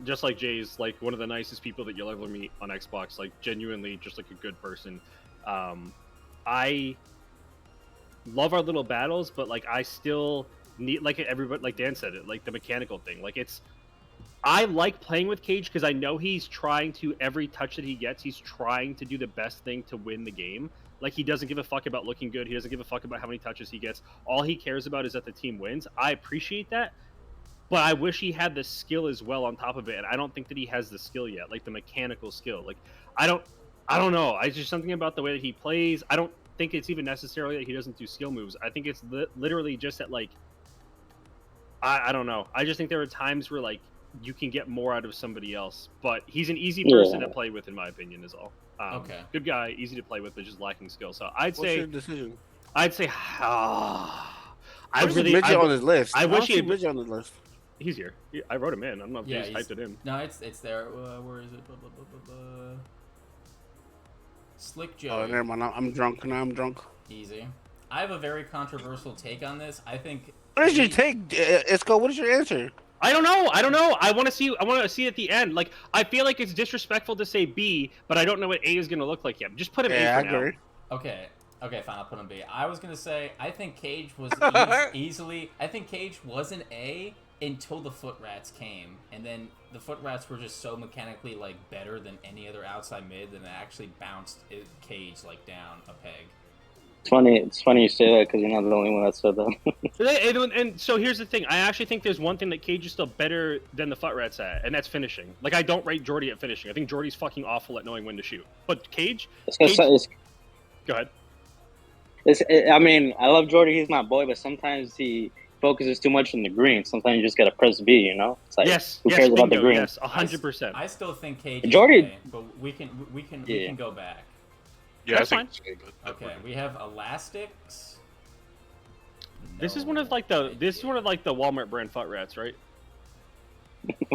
just like Jay's like one of the nicest people that you'll ever meet on Xbox. Like genuinely, just like a good person. I love our little battles, but like I still need like everybody, like Dan said it, like the mechanical thing. Like I like playing with Cage because I know he's trying to, every touch that he gets, he's trying to do the best thing to win the game. Like he doesn't give a fuck about looking good. He doesn't give a fuck about how many touches he gets. All he cares about is that the team wins. I appreciate that, but I wish he had the skill as well on top of it. And I don't think that he has the skill yet, like the mechanical skill. Like I don't know. I just something about the way that he plays. I don't think it's even necessarily that he doesn't do skill moves. I think it's literally just that like I don't know. I just think there are times where like you can get more out of somebody else, but he's an easy person to play with, in my opinion, is all. Okay. Good guy, easy to play with, but just lacking skill. So I'd What's say, your decision? I Where's really, midget on his list? I wish he he had- midget on his list. he's here. I wrote him in. I don't know if Yeah, you just he's- typed it in. No, it's there. Where is it? Blah, blah, blah, blah, blah. Slick Oh, Joe. never mind. I'm drunk. Now I'm drunk. Easy. I have a very controversial take on this. I think. What is your take, Isco? What is your answer? I don't know. I want to see. I want to see at the end. Like I feel like it's disrespectful to say B, but I don't know what A is going to look like yet. Just put him Yeah, A I for now. agree. Okay, fine. I'll put him B. I was gonna say I think Cage was easily. I think Cage was an A until the Foot Rats came, and then the Foot Rats were just so mechanically like better than any other outside mid that it actually bounced Cage like down a peg. It's funny you say that because you're not the only one that said that. And so here's the thing. I actually think there's one thing that Cage is still better than the Foot Rats at, and that's finishing. Like I don't rate Jordy at finishing. I think Jordy's fucking awful at knowing when to shoot. But Cage, go ahead. I mean, I love Jordy. He's my boy, but sometimes he focuses too much on the green. Sometimes you just gotta press B. You know? It's like, who cares about the green? Yes, 100%. I still think Cage. Jordy- is A, but we can go back. Yeah, That's I think. So, but Okay, we have Elastics. This is one of like the Walmart brand fut rats, right?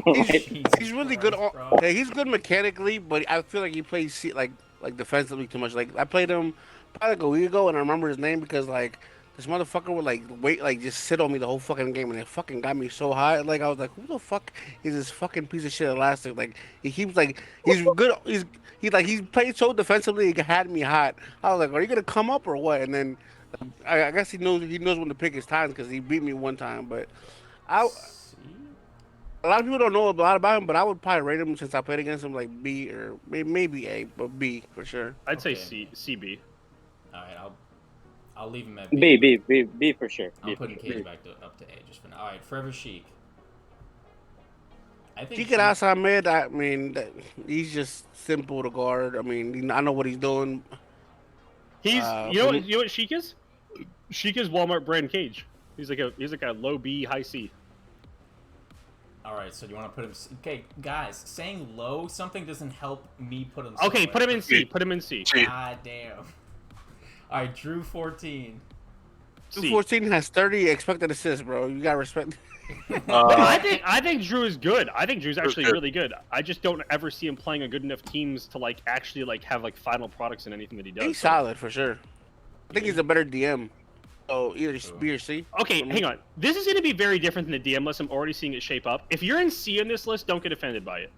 He's really good. Yeah, he's good mechanically, but I feel like he plays like defensively too much. Like I played him probably like a week ago, and I remember his name because like this motherfucker would like wait, like just sit on me the whole fucking game, and it fucking got me so hot. Like I was like, who the fuck is this fucking piece of shit elastic? Like he keeps like he's good. He's played so defensively, it had me hot. I was like, are you gonna come up or what? And then I guess he knows when to pick his times because he beat me one time, but. I A lot of people don't know a lot about him, but I would probably rate him since I played against him like B or maybe A, but B for sure. I'd say CB. All right, I'll leave him at B for sure. I'm putting Cage back up to A just for now. All right, Forever Sheik. I think Sheik at outside mid. I mean, he's just simple to guard. I mean, I know what he's doing. He's you know what Sheik is? Sheik is Walmart brand Cage. He's like a low B, high C. All right, so do you want to put him? Okay, guys, saying low something doesn't help me put him. Okay, put him in C. Put him in C. God damn. All right, Drew 14. Drew 14 has 30 expected assists, bro. You gotta respect. I think Drew is good. I think Drew's actually really good. I just don't ever see him playing a good enough teams to like actually like have like final products in anything that he does. He's solid for sure. I think he's a better DM. So either B or C. Okay, hang on. This is going to be very different than the DM list. I'm already seeing it shape up. If you're in C in this list, don't get offended by it.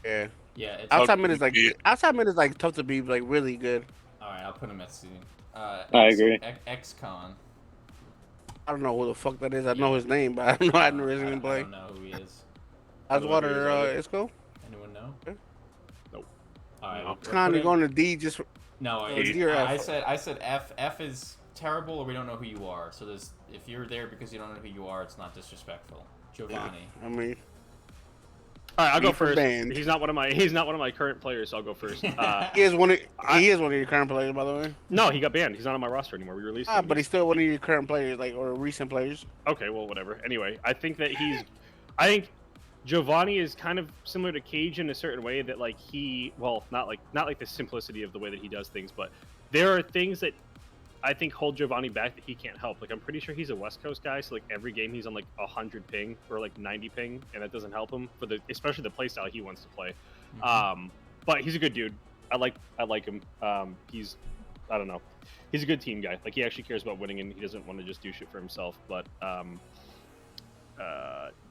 Yeah. Yeah. Outside mid is like tough to be like really good. All right, I'll put him at C. I agree. X-Con. I don't know who the fuck that is. I know his name, but I don't know. I never seen him play. I don't know who he is. Oswater Isco? Anyone know? Nope. All right. X-Con, you're going to D just. No, D or F? I said F. F is terrible, or we don't know who you are. So if you're there because you don't know who you are, it's not disrespectful. Giovanni. Yeah, I mean. All right, I'll go first. Band. He's not one of my current players, so I'll go first. He is one of your current players, by the way. No, he got banned. He's not on my roster anymore. We released him. But he's still one of your current players, like or recent players. Okay, well, whatever. Anyway, I think I think Giovanni is kind of similar to Cage in a certain way that like not like the simplicity of the way that he does things, but there are things that I think hold Giovanni back that he can't help. Like I'm pretty sure he's a West Coast guy, so like every game he's on like 100 ping or like 90 ping, and that doesn't help him for especially the play style he wants to play. Mm-hmm. But he's a good dude. I like him. I don't know. He's a good team guy. Like he actually cares about winning, and he doesn't want to just do shit for himself. But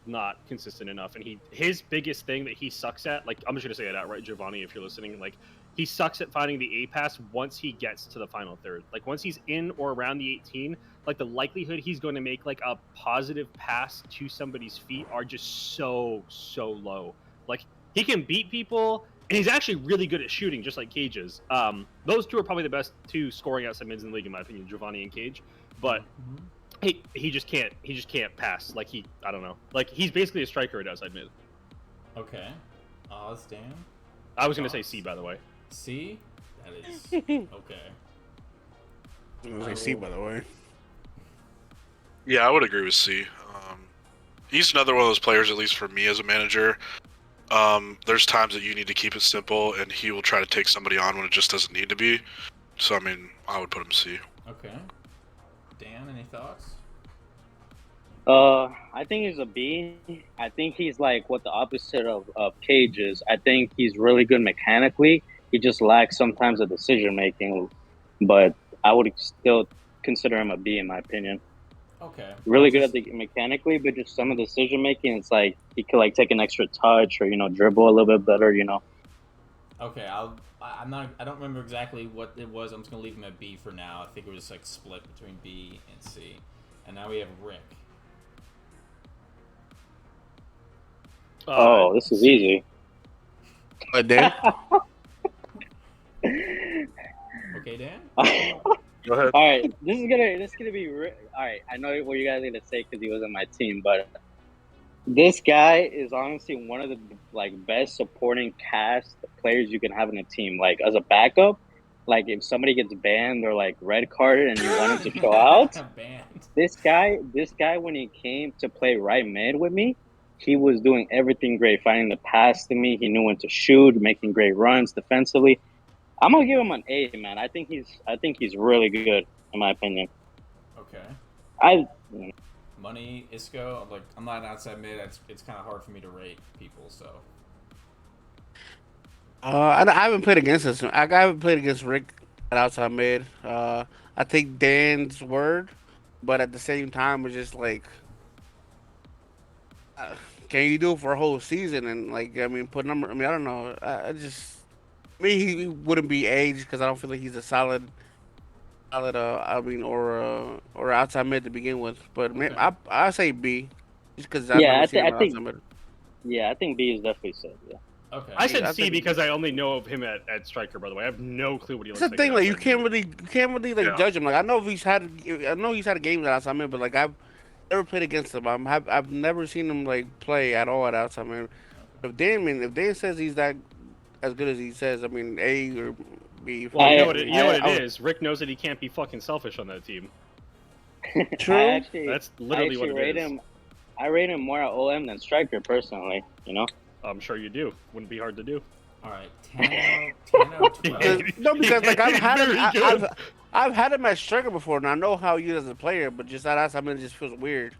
not consistent enough. And his biggest thing that he sucks at, like I'm just gonna say it outright, Giovanni, if you're listening, like he sucks at finding the A pass once he gets to the final third. Like once he's in or around the 18, like the likelihood he's going to make like a positive pass to somebody's feet are just so low. Like he can beat people, and he's actually really good at shooting, just like Cage is. Those two are probably the best two scoring outside mids in the league, in my opinion, Giovanni and Cage. But he just can't pass. Like I don't know. Like he's basically a striker at outside mid. Okay. Oz, Dan. I was gonna say C, by the way. C? That is okay. I was like C, by the way. Yeah, I would agree with C. He's another one of those players, at least for me as a manager. There's times that you need to keep it simple, and he will try to take somebody on when it just doesn't need to be. So, I mean, I would put him C. Okay. Dan, any thoughts? I think he's a B. I think he's like what the opposite of Cage is. I think he's really good mechanically. He just lacks sometimes the decision making, but I would still consider him a B in my opinion. Okay. Really good at the mechanically, but just some of the decision making, it's like he could like take an extra touch or dribble a little bit better. Okay, I don't remember exactly what it was. I'm just gonna leave him at B for now. I think it was like split between B and C, and now we have Rick. Oh, this is easy. Dan? Okay, Dan. Go ahead. All right, this is gonna be all right. I know what you guys are gonna say because he was on my team, but this guy is honestly one of the best supporting cast players you can have in a team. Like as a backup, like if somebody gets banned or like red carded and you want him to show out, this guy when he came to play right mid with me, he was doing everything great, finding the pass to me. He knew when to shoot, making great runs defensively. I'm gonna give him an A, man. I think he's really good in my opinion. Okay. Money, Isco. Like, I'm not an outside mid. It's kind of hard for me to rate people. So. I haven't played against this. I haven't played against Rick at outside mid. I take Dan's word, but at the same time, it's just like, can you do it for a whole season? And like, I mean, put number. I mean, I don't know. I just, me, he wouldn't be aged because I don't feel like he's a solid. I mean, or outside mid to begin with. But Okay. I say B, just because I've Yeah, never I seen him think outside mid. yeah, I think B is definitely safe. Yeah. Okay. I said I C think- because I only know of him at striker. By the way, I have no clue what he looks That's the like. thing, at like you outside can't really like Yeah. judge him. Like I know he's had a game at outside mid, but like I've never played against him. I've never seen him like play at all at outside mid. If Dan says he's that as good as he says, I mean A or B. Well, you know I- what it is. Rick knows that he can't be fucking selfish on that team. True. That's literally what it is. I rate him more at OM than striker personally. You know. I'm sure you do. Wouldn't be hard to do. All right. Tano 12. No, because like I've had him, Very good. I've had him as striker before, and I know how he is as a player, but just that outside mid just feels weird.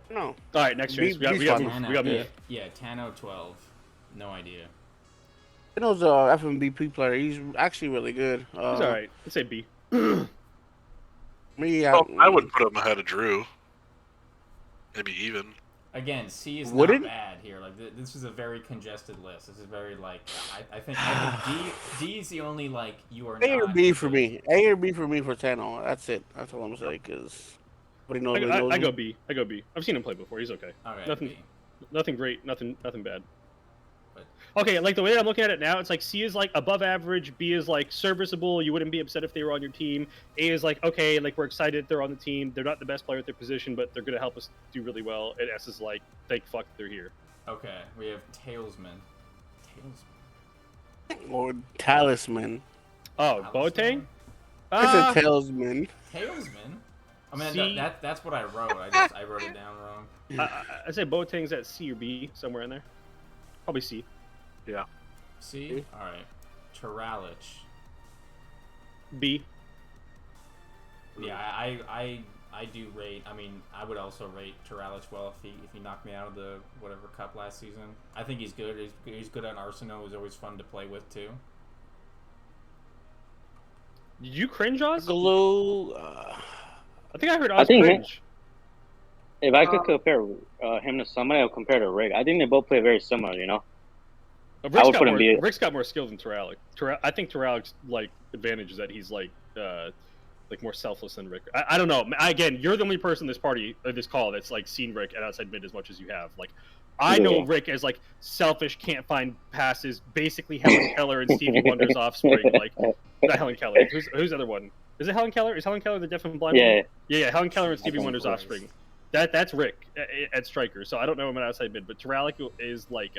No. All right, next B- chance. We got B's to fine. move. We got to move. Yeah, Tano 12. No idea. He knows FMVP player. He's actually really good. He's all right. Let's say B. Me, I would put him ahead of Drew. Maybe even. Again, C is Wouldn't? not bad here. Like this is a very congested list. This is very like I think D is the only like you are A or not B for really- me. A or B for me for Tano. That's it. That's all I'm saying. Because nobody knows. I go B. I go B. I've seen him play before. He's okay. Okay, Nothing. B. Nothing great. Nothing bad. But- Okay, like the way I'm looking at it now, it's like C is like above average, B is like serviceable. You wouldn't be upset if they were on your team. A is like okay, like we're excited they're on the team. They're not the best player at their position, but they're gonna help us do really well. And S is like thank fuck they're here. Okay, we have Tailsman. Or Talisman. Oh, Talisman? Boateng. It's a Talisman. Tailsman. I mean C. that's what I wrote. I wrote it down wrong. I say Boateng's at C or B somewhere in there. Probably C. C. All right. Taralich. B. Yeah, I do rate. I mean, I would also rate Taralich well if he knocked me out of the whatever cup last season. I think he's good. He's good on Arsenal. He's always fun to play with too. Did you cringe, Oz? Glue. I think I heard I Oz think cringe. If I could compare him to somebody, I would compare to Rick. I think they both play very similar. You know. Rick's got more skill than Teralic. I think Teralic's like advantage is that he's like more selfless than Rick. I don't know. Again, you're the only person in this party or this call that's like seen Rick at outside mid as much as you have. Like, I know Rick as like selfish, can't find passes, basically Helen Keller and Stevie Wonder's offspring. Like, not Helen Keller. Who's the other one? Is it Helen Keller? Is Helen Keller the deaf and blind? Yeah. one? Yeah. Helen Keller and Stevie Of Wonder's course. offspring. That's Rick at striker. So I don't know him at outside mid, but Teralic is like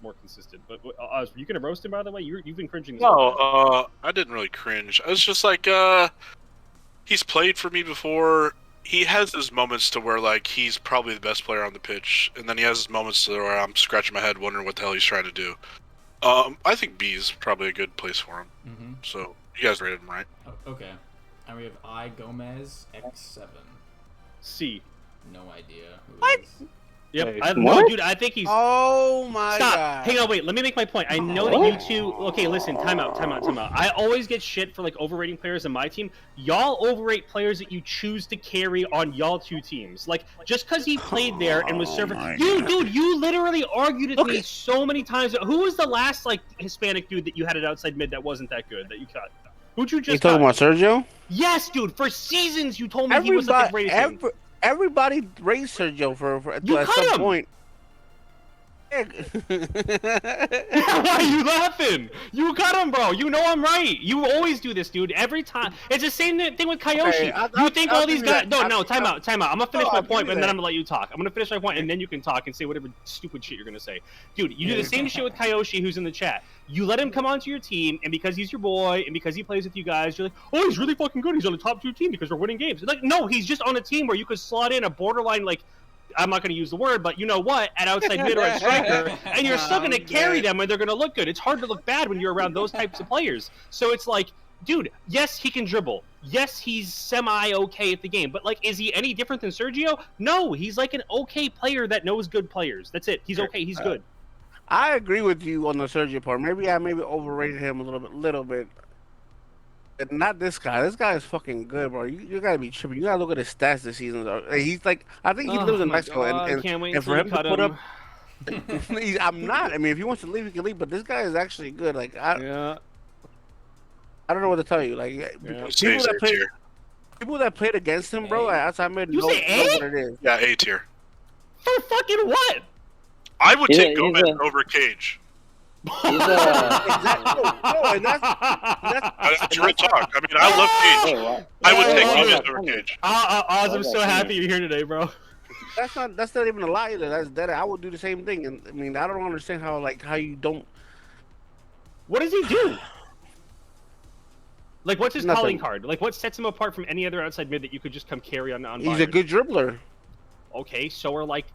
more consistent. But Oz, you gonna roast him by the way? You've been cringing. This whole time. No, I didn't really cringe. I was just like, he's played for me before. He has his moments to where like he's probably the best player on the pitch, and then he has his moments to where I'm scratching my head wondering what the hell he's trying to do. I think B is probably a good place for him. Mm-hmm. So you guys rated him right. Okay. And we have I Gomez X7. C. No idea who What? it is. Yep. Hey, No, what? dude. I think he's. Oh my Stop. god. Hang on, wait. Let me make my point. I know that you two. Okay, listen. Time out. I always get shit for like overrating players in my team. Y'all overrate players that you choose to carry on y'all two teams. Like just because he played there and was serving. Dude, you literally argued with me so many times. Who was the last like Hispanic dude that you had at outside mid that wasn't that good that you cut? Who'd you You just? talking cut? about Sergio? Yes, dude. For seasons, you told me he was like a great thing. Everybody raised Sergio You at cut some him! point. Why are you laughing? You cut him, bro. You know I'm right. You always do this, dude. Every time. It's the same thing with Kyoshi. Okay, You think I'll all these give you guys? that. No, time out. I'm gonna finish No, my I'll give point, you and then that. I'm gonna let you talk. I'm gonna finish my point, and then you can talk and say whatever stupid shit you're gonna say. Dude, you do the same shit with Kyoshi, who's in the chat. You let him come onto your team, and because he's your boy, and because he plays with you guys, you're like, oh, he's really fucking good. He's on the top 2 team because we're winning games. Like, no, he's just on a team where you could slot in a borderline like. I'm not going to use the word, but you know what? At outside mid or at striker, and you're still going to carry them, and they're going to look good. It's hard to look bad when you're around those types of players. So it's like dude, yes, he can dribble. Yes, he's semi-okay at the game. But, like, is he any different than Sergio? No, he's like an okay player that knows good players. That's it. He's okay. He's good. I agree with you on the Sergio part. Maybe I overrated him a little bit. But not this guy. This guy is fucking good, bro. You gotta be tripping. You gotta look at his stats this season. He's like, I think he lives in Mexico, and can't wait and for until him you cut to put him. up, I'm not. I mean, if he wants to leave, he can leave. But this guy is actually good. Like Yeah. I don't know what to tell you. Like people that played against him, bro, outside mid, You know say A? what it is. Yeah, A tier. For fucking what? I would take Gomez a- over Cage. He's a, Exactly. No, and That's real talk. I mean, I love Cage. Wait, what? I would Hey, take hey, Gomez hey. over Cage. Oz, I'm Okay, so happy you're here today, bro. that's not even a lie either. That's dead. I would do the same thing. And I mean, I don't understand how you don't. What does he do? Like, what's his Nothing. calling card? Like, what sets him apart from any other outside mid that you could just come carry on He's Bayern? a good dribbler. Okay, so are like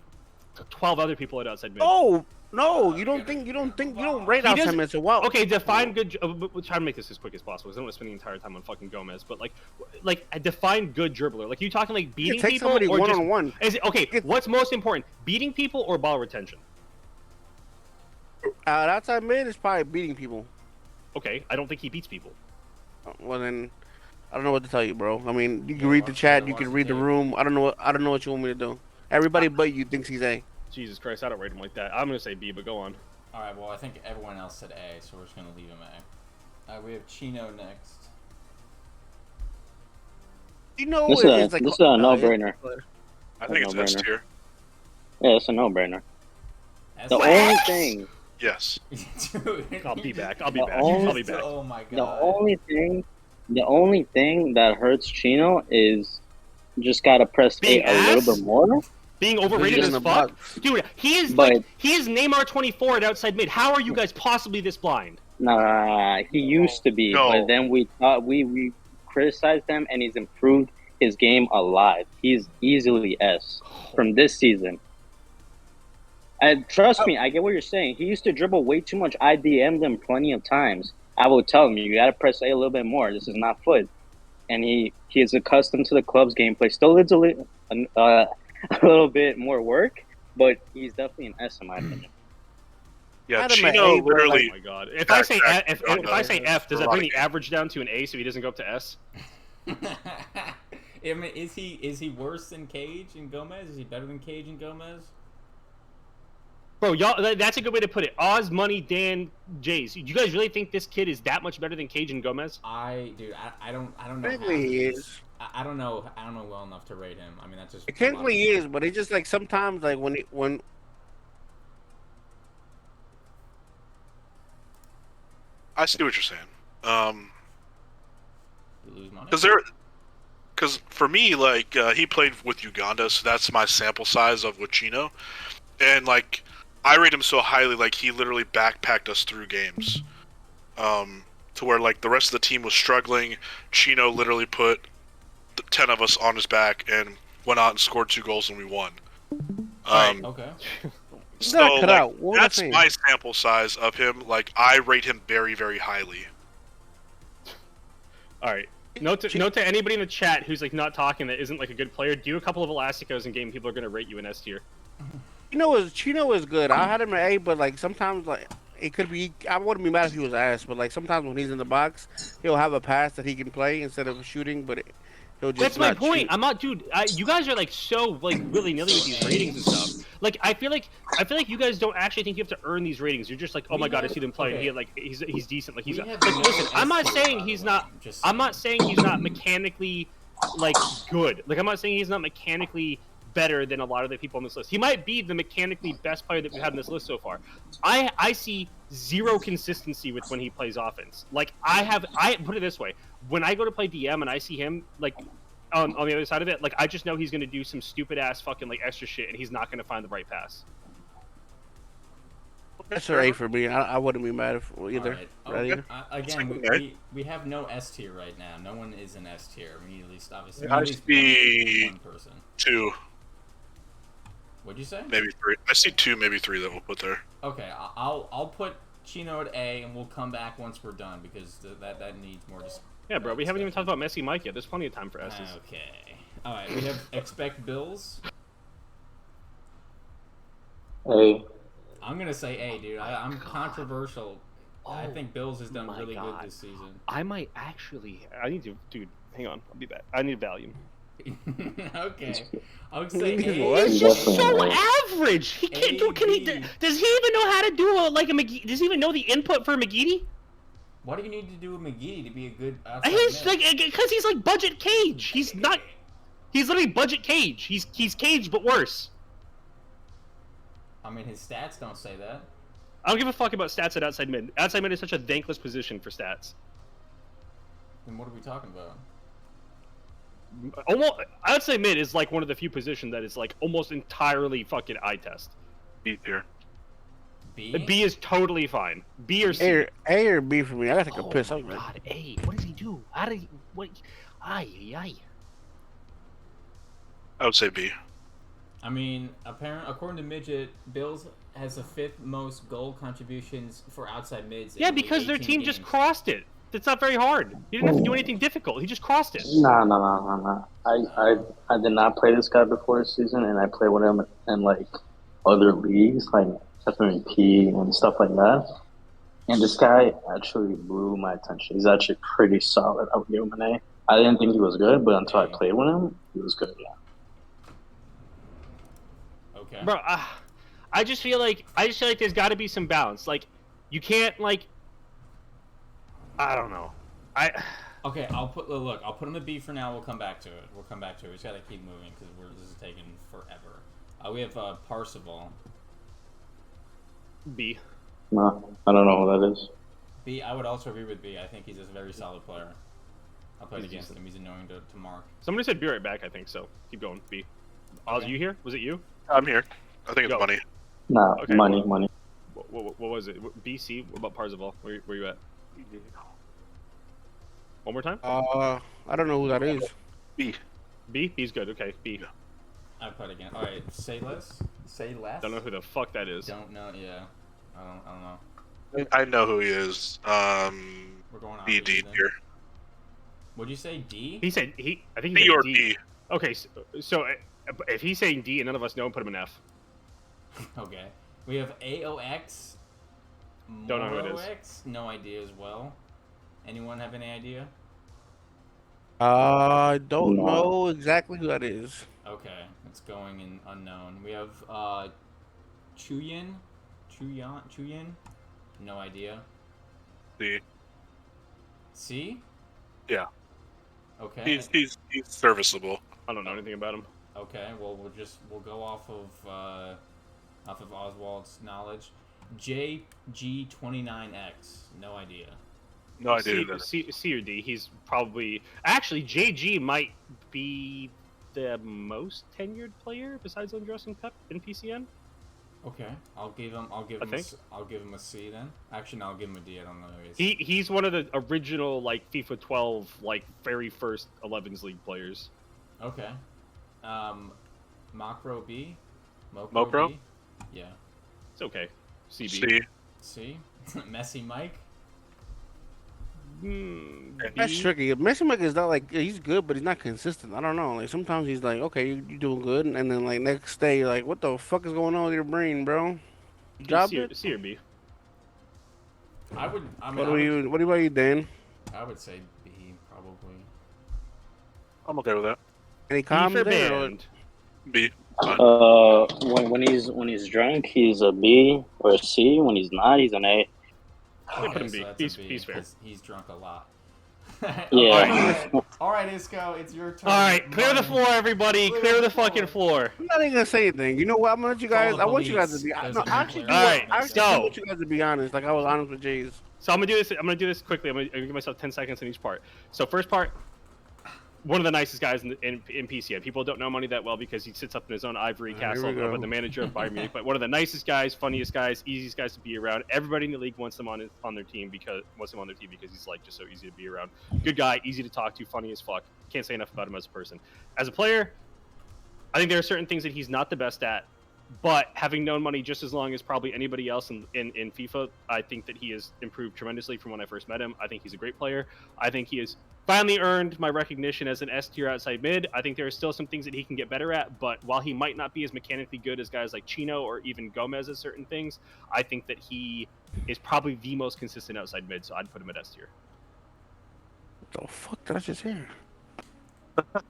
12 other people at outside mid. No, you don't rate He outside doesn't- mid so well. Okay, define good. We'll try to make this as quick as possible because I don't want to spend the entire time on fucking Gomez. But like define good dribbler. Like, you talking like You beating take people somebody or one just on one. is it okay? What's most important, beating people or ball retention? Outside mid is probably beating people. Okay, I don't think he beats people. Well then, I don't know what to tell you, bro. I mean, you can read the chat, you can read the room. I don't know what you want me to do. Everybody but you thinks he's A. Jesus Christ, I don't rate him like that. I'm gonna say B, but go on. All right. Well, I think everyone else said A, so we're just gonna leave him A. We have Chino next. You know, This it's is a no-brainer. I think it's S No-brainer. tier. Yeah, it's a no-brainer. That's The only thing, Yes. Dude. I'll be back. I'll be The back. only- I'll be back. Oh my the god. only thing that hurts Chino is just gotta press Being A a little ass? bit more. Being overrated He's as in the fuck, box. dude. He is But- like he is Neymar 24 at outside mid. How are you guys possibly this blind? Nah, he used to be, No. but then we thought we criticized him, and he's improved his game a lot. He's easily S from this season. And trust me, I get what you're saying. He used to dribble way too much. I DM'd him plenty of times. I will tell him, you got to press A little bit more. This is not foot. And he is accustomed to the club's gameplay. Still needs a little bit more work, but he's definitely an S in my opinion. Yeah, Adam Chino at A, bro, Oh literally. my god! If I say Back- F, back- if I say F, does that bring the Veronica. average down to an A so he doesn't go up to S? I mean, is he worse than Cage and Gomez? Is he better than Cage and Gomez? Bro, y'all, that's a good way to put it. Oz, Money, Dan, Jays. You guys really think this kid is that much better than Cage and Gomez? I don't know. Technically he is. I don't know well enough to rate him. I mean, that's just Technically he is, but it's just like sometimes like when I see what you're saying. You lose money. Because for me, like he played with Uganda, so that's my sample size of Chino, and like I rate him so highly, like he literally backpacked us through games, to where like the rest of the team was struggling. Chino literally put the 10 of us on his back and went out and scored 2 goals and we won. Okay. So gotta cut like, out. What was I that's saying? my sample size of him. Like I rate him very, very highly. All right. Note to anybody in the chat who's like not talking that isn't like a good player. Do a couple of Elasticos in game. People are gonna rate you an S tier. Chino is good. I had him at A, but like sometimes like it could be. I wouldn't be mad if he was ass, but like sometimes when he's in the box, he'll have a pass that he can play instead of shooting, but he'll just That's my not point. shoot. I'm not, dude. You guys are like so like willy nilly with these ratings and stuff. Like I feel like you guys don't actually think you have to earn these ratings. You're just like, oh my god, I see them play. Okay. He's decent. Like he's We like, have no listen. I'm not S tier, saying by he's the way. not. Just I'm not saying he's not mechanically like good. Like I'm not saying he's not mechanically better than a lot of the people on this list. He might be the mechanically best player that we've had on this list so far. I see zero consistency with when he plays offense. Like I put it this way: when I go to play DM and I see him like on the other side of it, like I just know he's gonna do some stupid ass fucking like extra shit and he's not gonna find the right pass. That's an A for me. I wouldn't be mad if either. All Right right. either. Again, Okay. we have no S tier right now. No one is an S tier. We need at least obviously I at least see one person. 2, What'd you say? maybe 3. I see 2, maybe 3 that we'll put there. Okay, I'll put Chino at A, and we'll come back once we're done because that needs more Yeah, bro. We haven't even talked about Messi Mike yet. There's plenty of time for S's. Okay. All right. We have expect Bills. A. I'm gonna say A, dude. I'm controversial. I think Bills has done my really God. good this season. I might actually. I need to, dude. Hang on. I'll be back. I need Valium. Okay. I would say What? A. He's just so Definitely. average. He can't do. Can he? AB. Does he even know how to do like a McGee? Does he even know the input for McGeady? What do you need to do with McGee to be a good outside He's mid? like, because he's like budget Cage. He's not. He's literally budget Cage. He's Cage but worse. I mean, his stats don't say that. I don't give a fuck about stats at outside mid. Outside mid is such a thankless position for stats. Then what are we talking about? Almost, I would say mid is like one of the few positions that is like almost entirely fucking eye test. B tier. B? B is totally fine. B or C. A or B for me. I gotta take a Oh piss. my I'm like, god, A. What did he do? How did he? What? Aye. I would say B. I mean, according to Midget, Bills has the 5th most goal contributions for outside mids. Yeah, in because their 18 team just games. crossed it. That's not very hard. He didn't have to do anything difficult. He just crossed it. No. I did not play this guy before this season, and I played with him in like other leagues, like FMVP and stuff like that. And this guy actually blew my attention. He's actually pretty solid. I would give him an A. I didn't think he was good, but until I played with him, he was good. Yeah. Okay. Bro, I just feel like there's got to be some balance. Like, you can't like. I don't know. Okay, I'll put him at B for now. We'll come back to it. We just gotta keep moving because this is taking forever. We have Parsival. B. No, I don't know who that is. B. I would also agree with B. I think he's a very solid player. I played against him. He's annoying to mark. Somebody said B right back. I think so. Keep going. B. Oz, Okay. you here? Was it you? I'm here. I think it's Go. money. No, Okay. money. What was it? B, C? What about Parzival? Where you at? One more time? I don't know who that is. B. B? B's good. Okay, B. I played again. All right, say less. Say less. Don't know who the fuck that is. Don't know. Yeah, I don't know. I know who he is. We're going on. B, D tier. Would you say D? He said he. I think he B said or D. D. Okay, so if he's saying D and none of us know him, put him in F. Okay. We have AOX. Don't know who it is. Morox? No idea as well. Anyone have any idea? I don't No. know exactly who that is. Okay, it's going in unknown. We have Chuyin. No idea. D. C? Yeah. Okay. He's serviceable. I don't know anything about him. Okay, well we'll go off of Oswald's knowledge. JG29X. No idea. No idea who that is. C or D. He's probably actually JG might be the most tenured player besides Andres and Cup in PCN. Okay, I'll give him a C then. Actually, no, I'll give him a D. I don't know who he is. He's one of the original like FIFA 12 like very first 11s league players. Okay. Macro B. Mopro? B? Yeah. It's okay. CB. C. C. Messi Mike. That's B. tricky. Messi Mike is not like he's good, but he's not consistent. I don't know. Like sometimes he's like, okay, you're doing good, and then like next day, you're like, what the fuck is going on with your brain, bro? You dropped it. C or B. What about you, Dan? I would say B probably. I'm okay with that. Any B comments for there? band. B. When he's drunk, he's a B or a C. When he's not, he's an A. Put him B. So that's a He's fair. 'cause he's drunk a lot. Yeah. All right, Isco, it's your turn. All right, clear the floor, everybody. Clear the fucking floor. I'm not even gonna say anything. You know what? I'm gonna let you guys. Call the I want you guys to police. be. There's No, a I actually do. nuclear All right, I actually so- do want you guys to be honest. Like I was honest with Jays. So I'm gonna do this quickly. I'm gonna give myself 10 seconds in each part. So first part, one of the nicest guys in PCN. People don't know Money that well because he sits up in his own ivory Here castle we go. with the manager of Bayern Munich. But one of the nicest guys, funniest guys, easiest guys to be around. Everybody in the league wants him on their team because he's like just so easy to be around. Good guy, easy to talk to, funny as fuck. Can't say enough about him as a person. As a player, I think there are certain things that he's not the best at. But having known Money just as long as probably anybody else in FIFA, I think that he has improved tremendously from when I first met him. I think he's a great player. I think he is finally earned my recognition as an S tier outside mid. I think there are still some things that he can get better at, but while he might not be as mechanically good as guys like Chino or even Gomez at certain things, I think that he is probably the most consistent outside mid, so I'd put him at S tier. What the fuck did I just hear? Did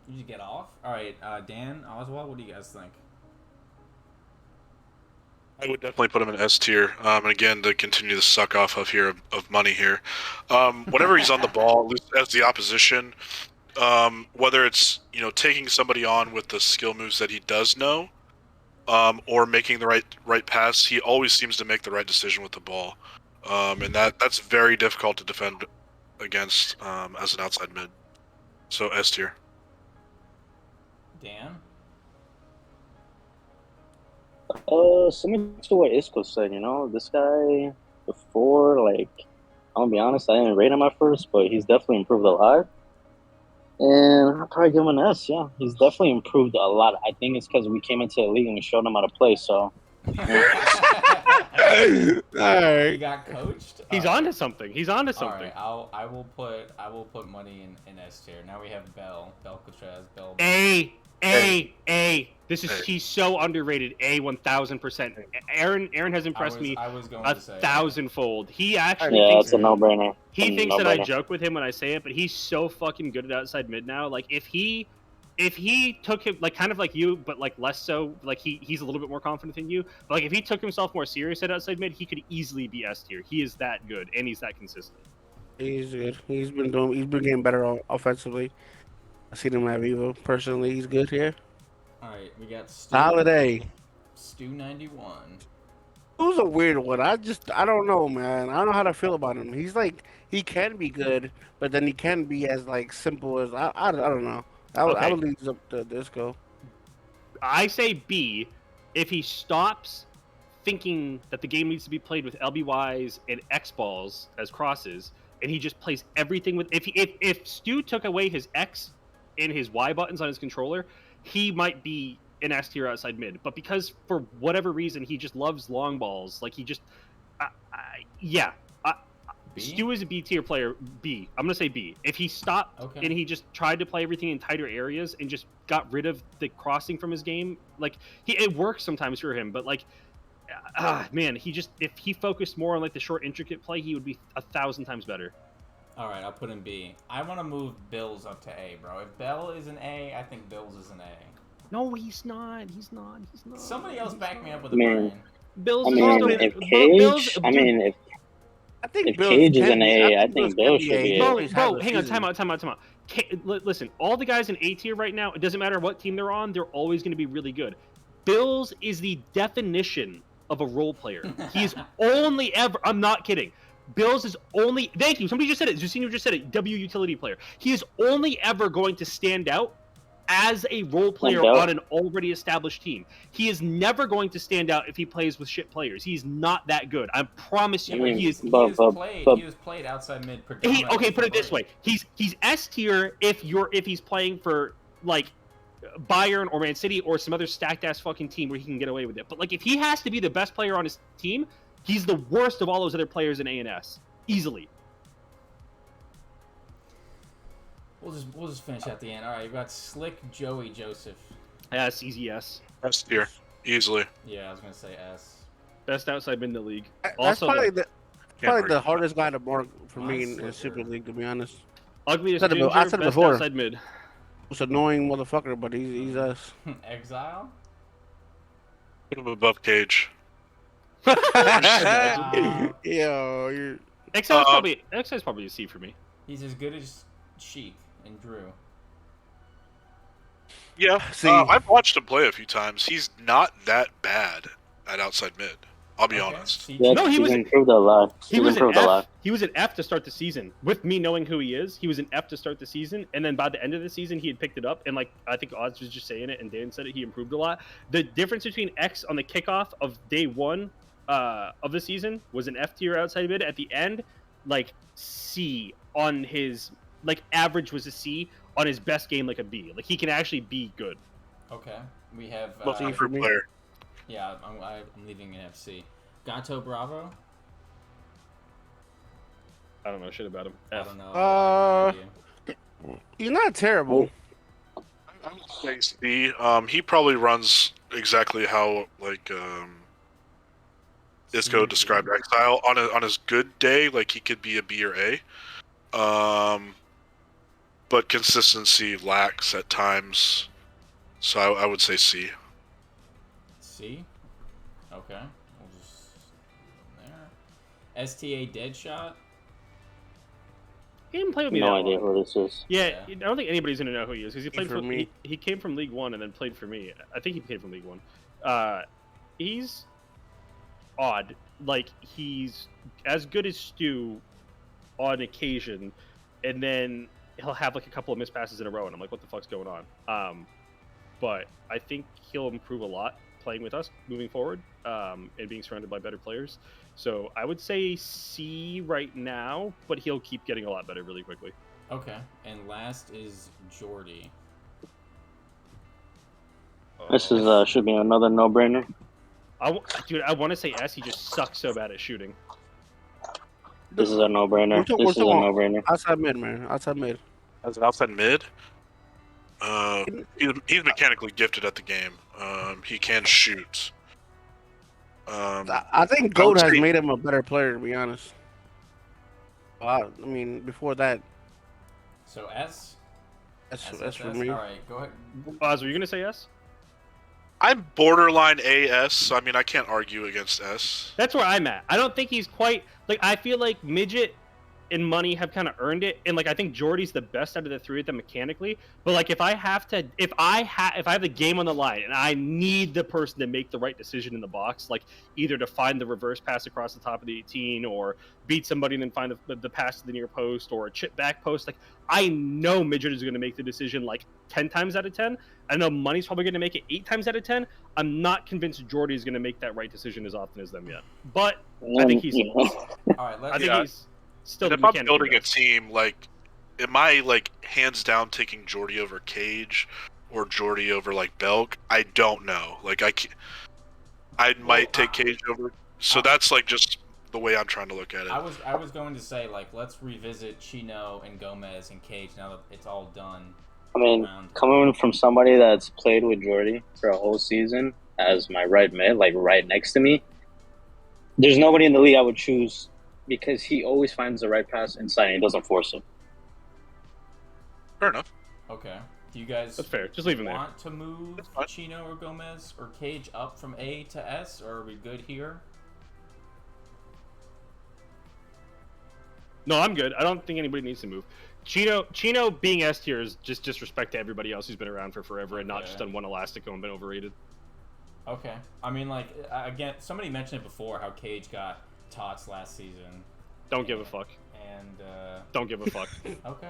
you get off? All right, Dan, Oswald, what do you guys think? I would definitely put him in S tier. And again, to continue the suck off of money here, whenever he's on the ball, at least as the opposition, whether it's taking somebody on with the skill moves that he does know, or making the right pass, he always seems to make the right decision with the ball, and that's very difficult to defend against as an outside mid. So S tier. Dan? Similar to what Isco said, this guy before, I'm gonna be honest, I didn't rate him at first, but he's definitely improved a lot. And I'll probably give him an S, yeah. He's definitely improved a lot. I think it's because we came into the league and we showed him how to play, so. He got coached? He's onto something. He's onto something. All right, I will put money in S tier. Now we have Bell Cotraz, Bell. A. He's so underrated. A 1000%. Aaron has impressed me I was going a to say 1000-fold. He actually Yeah, thinks it's a no-brainer. he thinks that I joke with him when I say it, but he's so fucking good at outside mid now. Like if he took him kind of like you, but less so, he's a little bit more confident than you. But if he took himself more serious at outside mid, he could easily be S tier. He is that good and he's that consistent. He's good. He's been getting better offensively. I seen him at Vivo personally. He's good here. All right, we got Holiday. Stu 91. Who's a weird one? I don't know, man. I don't know how to feel about him. He's he can be good, but then he can be as simple as I don't know. I would leave this up to Disco. I say B if he stops thinking that the game needs to be played with LBYs and X balls as crosses, and he just plays everything with. If Stu took away his X and his Y buttons on his controller, he might be an S tier outside mid. But because for whatever reason he just loves long balls, Stu is a B tier player. B. I'm gonna say B. If he stopped and he just tried to play everything in tighter areas and just got rid of the crossing from his game, it works sometimes for him. But man, if he focused more on the short intricate play, he would be 1,000 times better. All right, I'll put him B. I want to move Bills up to A, bro. If Bell is an A, I think Bills is an A. No, he's not. He's not. Somebody else back me up with a brain. Bills. If Cage is an A, I think Bill should be A. Bro, hang on, time out. Listen, all the guys in A tier right now, it doesn't matter what team they're on, they're always going to be really good. Bills is the definition of a role player. He's only ever, I'm not kidding. Bills is only, thank you, somebody just said it, Jusino just said it, W utility player. He is only ever going to stand out as a role player on an already established team. He is never going to stand out if he plays with shit players. He's not that good. I promise you. He has played outside mid. Put it this way. He's S tier if he's playing for Bayern or Man City or some other stacked ass fucking team where he can get away with it. But if he has to be the best player on his team, he's the worst of all those other players in A&S. Easily. We'll just finish at the end. All right, you got Slick Joey Joseph. S, easy S. S tier, easily. Yeah, I was gonna say S. Best outside mid in the league. That's probably the hardest guy to mark for me in Super League, to be honest. Ugliest ginger, I said it best before. outside mid. It's an annoying motherfucker, but he's us. Exile. Put him above Cage. Yo, you're. Exile's probably a C for me. He's as good as Sheik and Drew. Yeah, I've watched him play a few times. He's not that bad at outside mid. I'll be honest. Yeah, no, he was improved a lot. He was an F to start the season. With me knowing who he is, he was an F to start the season, and then by the end of the season, he had picked it up. And I think Oz was just saying it, and Dan said it. He improved a lot. The difference between X on the kickoff of day one of the season was an F tier outside mid. At the end, C on his average was a C. On his best game, a B. He can actually be good. Okay, we have C for player. Yeah, I'm leaving an FC. Gato Bravo. I don't know shit about him. I F. don't know. He's not terrible. I would say C. He probably runs exactly how Isco described Exile on his good day. Like he could be a B or A. But consistency lacks at times, so I would say C. C. Okay. We'll just there. STA Deadshot. He didn't play with me No that idea long. who this is. Yeah, I don't think anybody's gonna know who he is because he played For for me. He came from League One and then played for me. I think he played from League One. He's odd. Like he's as good as Stu on occasion, and then he'll have like a couple of missed passes in a row, and I'm like, what the fuck's going on? But I think he'll improve a lot playing with us moving forward, and being surrounded by better players. So I would say C right now, but he'll keep getting a lot better really quickly. Okay. And last is Jordy. This is should be another no-brainer. Dude, I want to say S. He just sucks so bad at shooting. This is a no-brainer. We're This is a talking no-brainer. outside mid, man. Outside mid. As an outside mid, he's mechanically gifted at the game. He can shoot. I think I would Gold has say- made him a better player, to be honest. I mean, before that, So S. that's for me. All right. Go ahead. Oz, were you gonna say S? I'm borderline AS, so I mean I can't argue against S. That's where I'm at. I don't think he's quite like. I feel like Midget and Money have kind of earned it, and like I think Jordy's the best out of the three of them mechanically. But like if I have the game on the line and I need the person to make the right decision in the box, like either to find the reverse pass across the top of the 18 or beat somebody and then find the pass to the near post or a chip back post, like I know Midget is going to make the decision like 10 times out of 10. I know Money's probably going to make it 8 times out of 10. I'm not convinced Jordy is going to make that right decision as often as them yet. But I think he's. All right. Let's. I think he's still. And the if I'm mechanical building a best. team, like, am I like hands down taking Jordy over Cage or Jordy over like Belk? I don't know. Like I might take Cage over. So that's like just the way I'm trying to look at it. I was going to say like let's revisit Chino and Gomez and Cage now that it's all done. I mean, coming from somebody that's played with Jordy for a whole season as my right mid, like right next to me, there's nobody in the league I would choose because he always finds the right pass inside and he doesn't force it. Fair enough. Okay. Do you guys That's fair. Just leave him there. want to move fine. Chino or Gomez or Cage up from A to S, or are we good here? No, I'm good. I don't think anybody needs to move. Chino being S tier is just disrespect to everybody else who's been around for forever and not Okay. just done one Elastico and been overrated. Okay. I mean, like again, somebody mentioned it before how Cage got tots last season, Don't give a fuck. and Don't give a fuck. okay.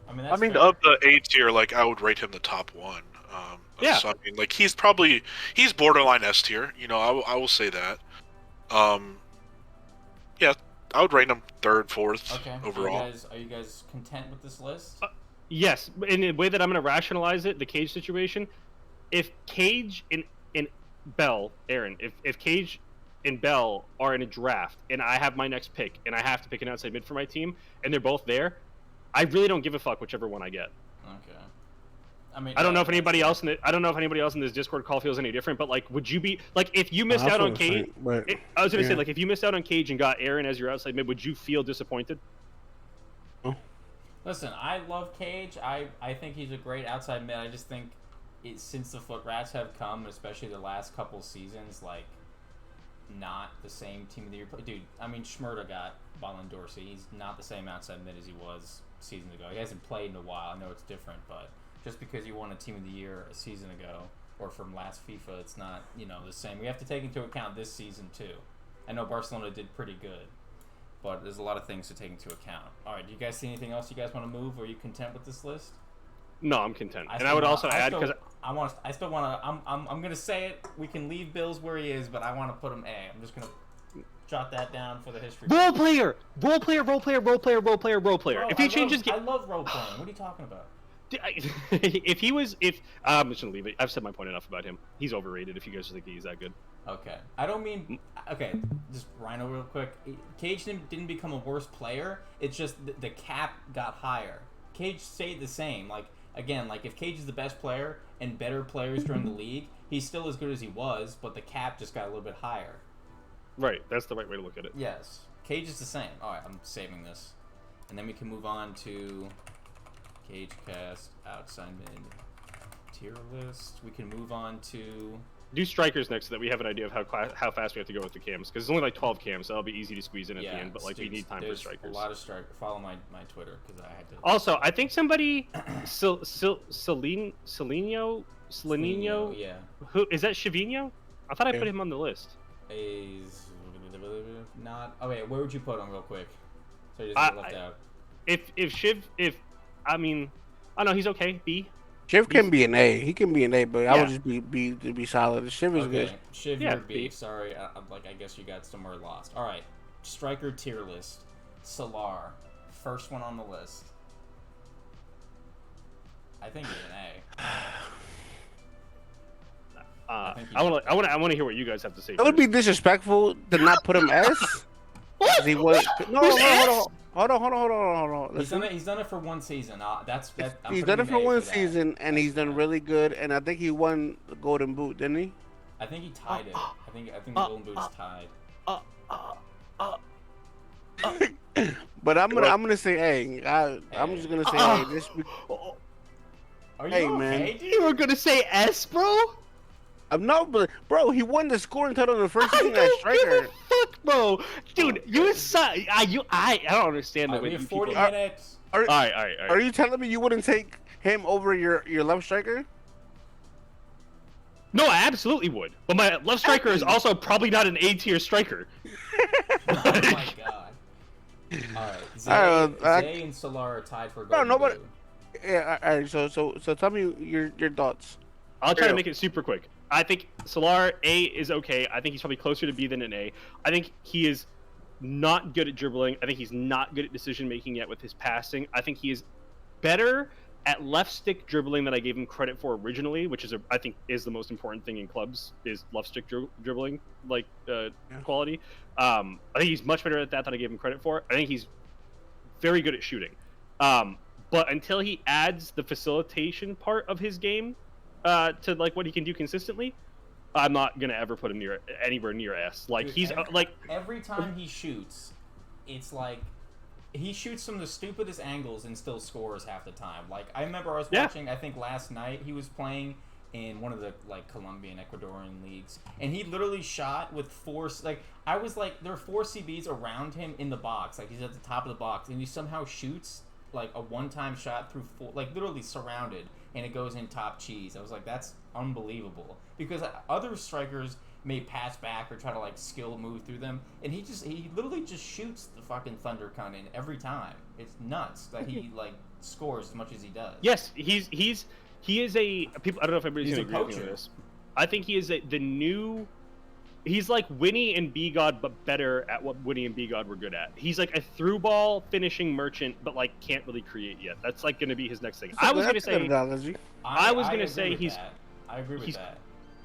I mean, I that's mean, fair. of the A tier, like I would rate him the top one. Yeah. So I mean, like he's borderline S tier. You know, I will say that. Yeah, I would rate him third, fourth Okay. overall. Are you guys content with this list? Yes, in the way that I'm going to rationalize it, the Cage situation, if Cage and Bell, Aaron, if Cage and Bell are in a draft and I have my next pick and I have to pick an outside mid for my team and they're both there, I really don't give a fuck whichever one I get. Okay. I mean, I don't know if that's anybody fair. else in this Discord call feels any different, but like, would you be like if you missed out on Cage? I was gonna say like if you missed out on Cage and got Aaron as your outside mid, would you feel disappointed? Listen, I love Cage. I think he's a great outside mid. I just think since the Foot Rats have come, especially the last couple seasons, like not the same team of the year. Dude, I mean, Schmerda got Ballon Dorsey. He's not the same outside mid as he was seasons ago. He hasn't played in a while. I know it's different, but just because you won a team of the year a season ago or from last FIFA, it's not, the same. We have to take into account this season too. I know Barcelona did pretty good, but there's a lot of things to take into account. All right, do you guys see anything else you guys want to move? Or are you content with this list? No, I'm content, and still I would wanna- also add still- because I still want to. I'm gonna say it. We can leave Bills where he is, but I want to put him A. I'm just gonna jot that down for the history. role player. Bro, If he changes, I love role playing. What are you talking about? if I'm just gonna leave it. I've said my point enough about him. He's overrated. If you guys think he's that good. Okay. I don't mean... Okay, just Rhino real quick. Cage didn't become a worse player. It's just the cap got higher. Cage stayed the same. Like, again, like if Cage is the best player and better players during the league, he's still as good as he was, but the cap just got a little bit higher. Right. That's the right way to look at it. Yes. Cage is the same. Alright, I'm saving this. And then we can move on to Cage Cast, outside mid, tier list. We can move on to... Do strikers next so that we have an idea of how fast we have to go with the cams. Because it's only like 12 cams, so that'll be easy to squeeze in at the end. But like we need time for strikers. A lot of strikers. Follow my Twitter because I had to... Also, I think somebody... Celinio? Yeah. Who, is that Chivino? I thought I put him on the list. Is not... Okay, where would you put him real quick? So he doesn't get left out. I mean, I don't know, he's okay. B. Shiv can be an A. He can be an A, but I would just be solid. Shiv is good. Shiv, you're B. Sorry, I guess you got somewhere lost. All right, striker tier list. Solar, first one on the list. I think he's an A. I want to hear what you guys have to say. It would be disrespectful to not put him S. What? He was hold on. He's done it for one season. He's done it for one season, and he's done really good. And I think he won the Golden Boot, didn't he? I think he tied it. I think the Golden Boot is tied. But I'm gonna say A. I'm just gonna say A. Are you Hey, okay, man. dude? You were gonna say S, bro? No, but bro, he won the scoring title in the first season as striker. Give a fuck, bro. Dude, I don't understand the We way have you 40 people... minutes. All right. Are you telling me you wouldn't take him over your left striker? No, I absolutely would. But my left striker is also probably not an A-tier striker. Oh my god. Alright, Zay and Solar are tied for Golden Boot. Yeah, alright, so tell me your thoughts. I'll try to make it super quick. I think Solar, A is okay. I think he's probably closer to B than an A. I think he is not good at dribbling. I think he's not good at decision making yet with his passing. I think he is better at left stick dribbling than I gave him credit for originally, which is I think is the most important thing in clubs is left stick dribbling quality. I think he's much better at that than I gave him credit for. I think he's very good at shooting. But until he adds the facilitation part of his game to like what he can do consistently, I'm not gonna ever put him anywhere near S. Like Dude, he's every time he shoots, it's like he shoots from the stupidest angles and still scores half the time. Like I remember I was watching, I think last night he was playing in one of the like Colombian, Ecuadorian leagues, and he literally shot with four. Like I was like, there are 4 CBs around him in the box, like he's at the top of the box, and he somehow shoots like a one-time shot through 4, like literally surrounded, and it goes in top cheese. I was like, that's unbelievable, because other strikers may pass back or try to like skill move through them, and he literally just shoots the fucking thunder cunt in every time. It's nuts that he like scores as much as he does. Yes, he is a people. I don't know if everybody's gonna agree with me on this. I think he is the new. He's like Winnie and B-God, but better at what Winnie and B-God were good at. He's like a through ball finishing merchant, but like can't really create yet. That's like going to be his next thing. I was going to say he's. I agree with that.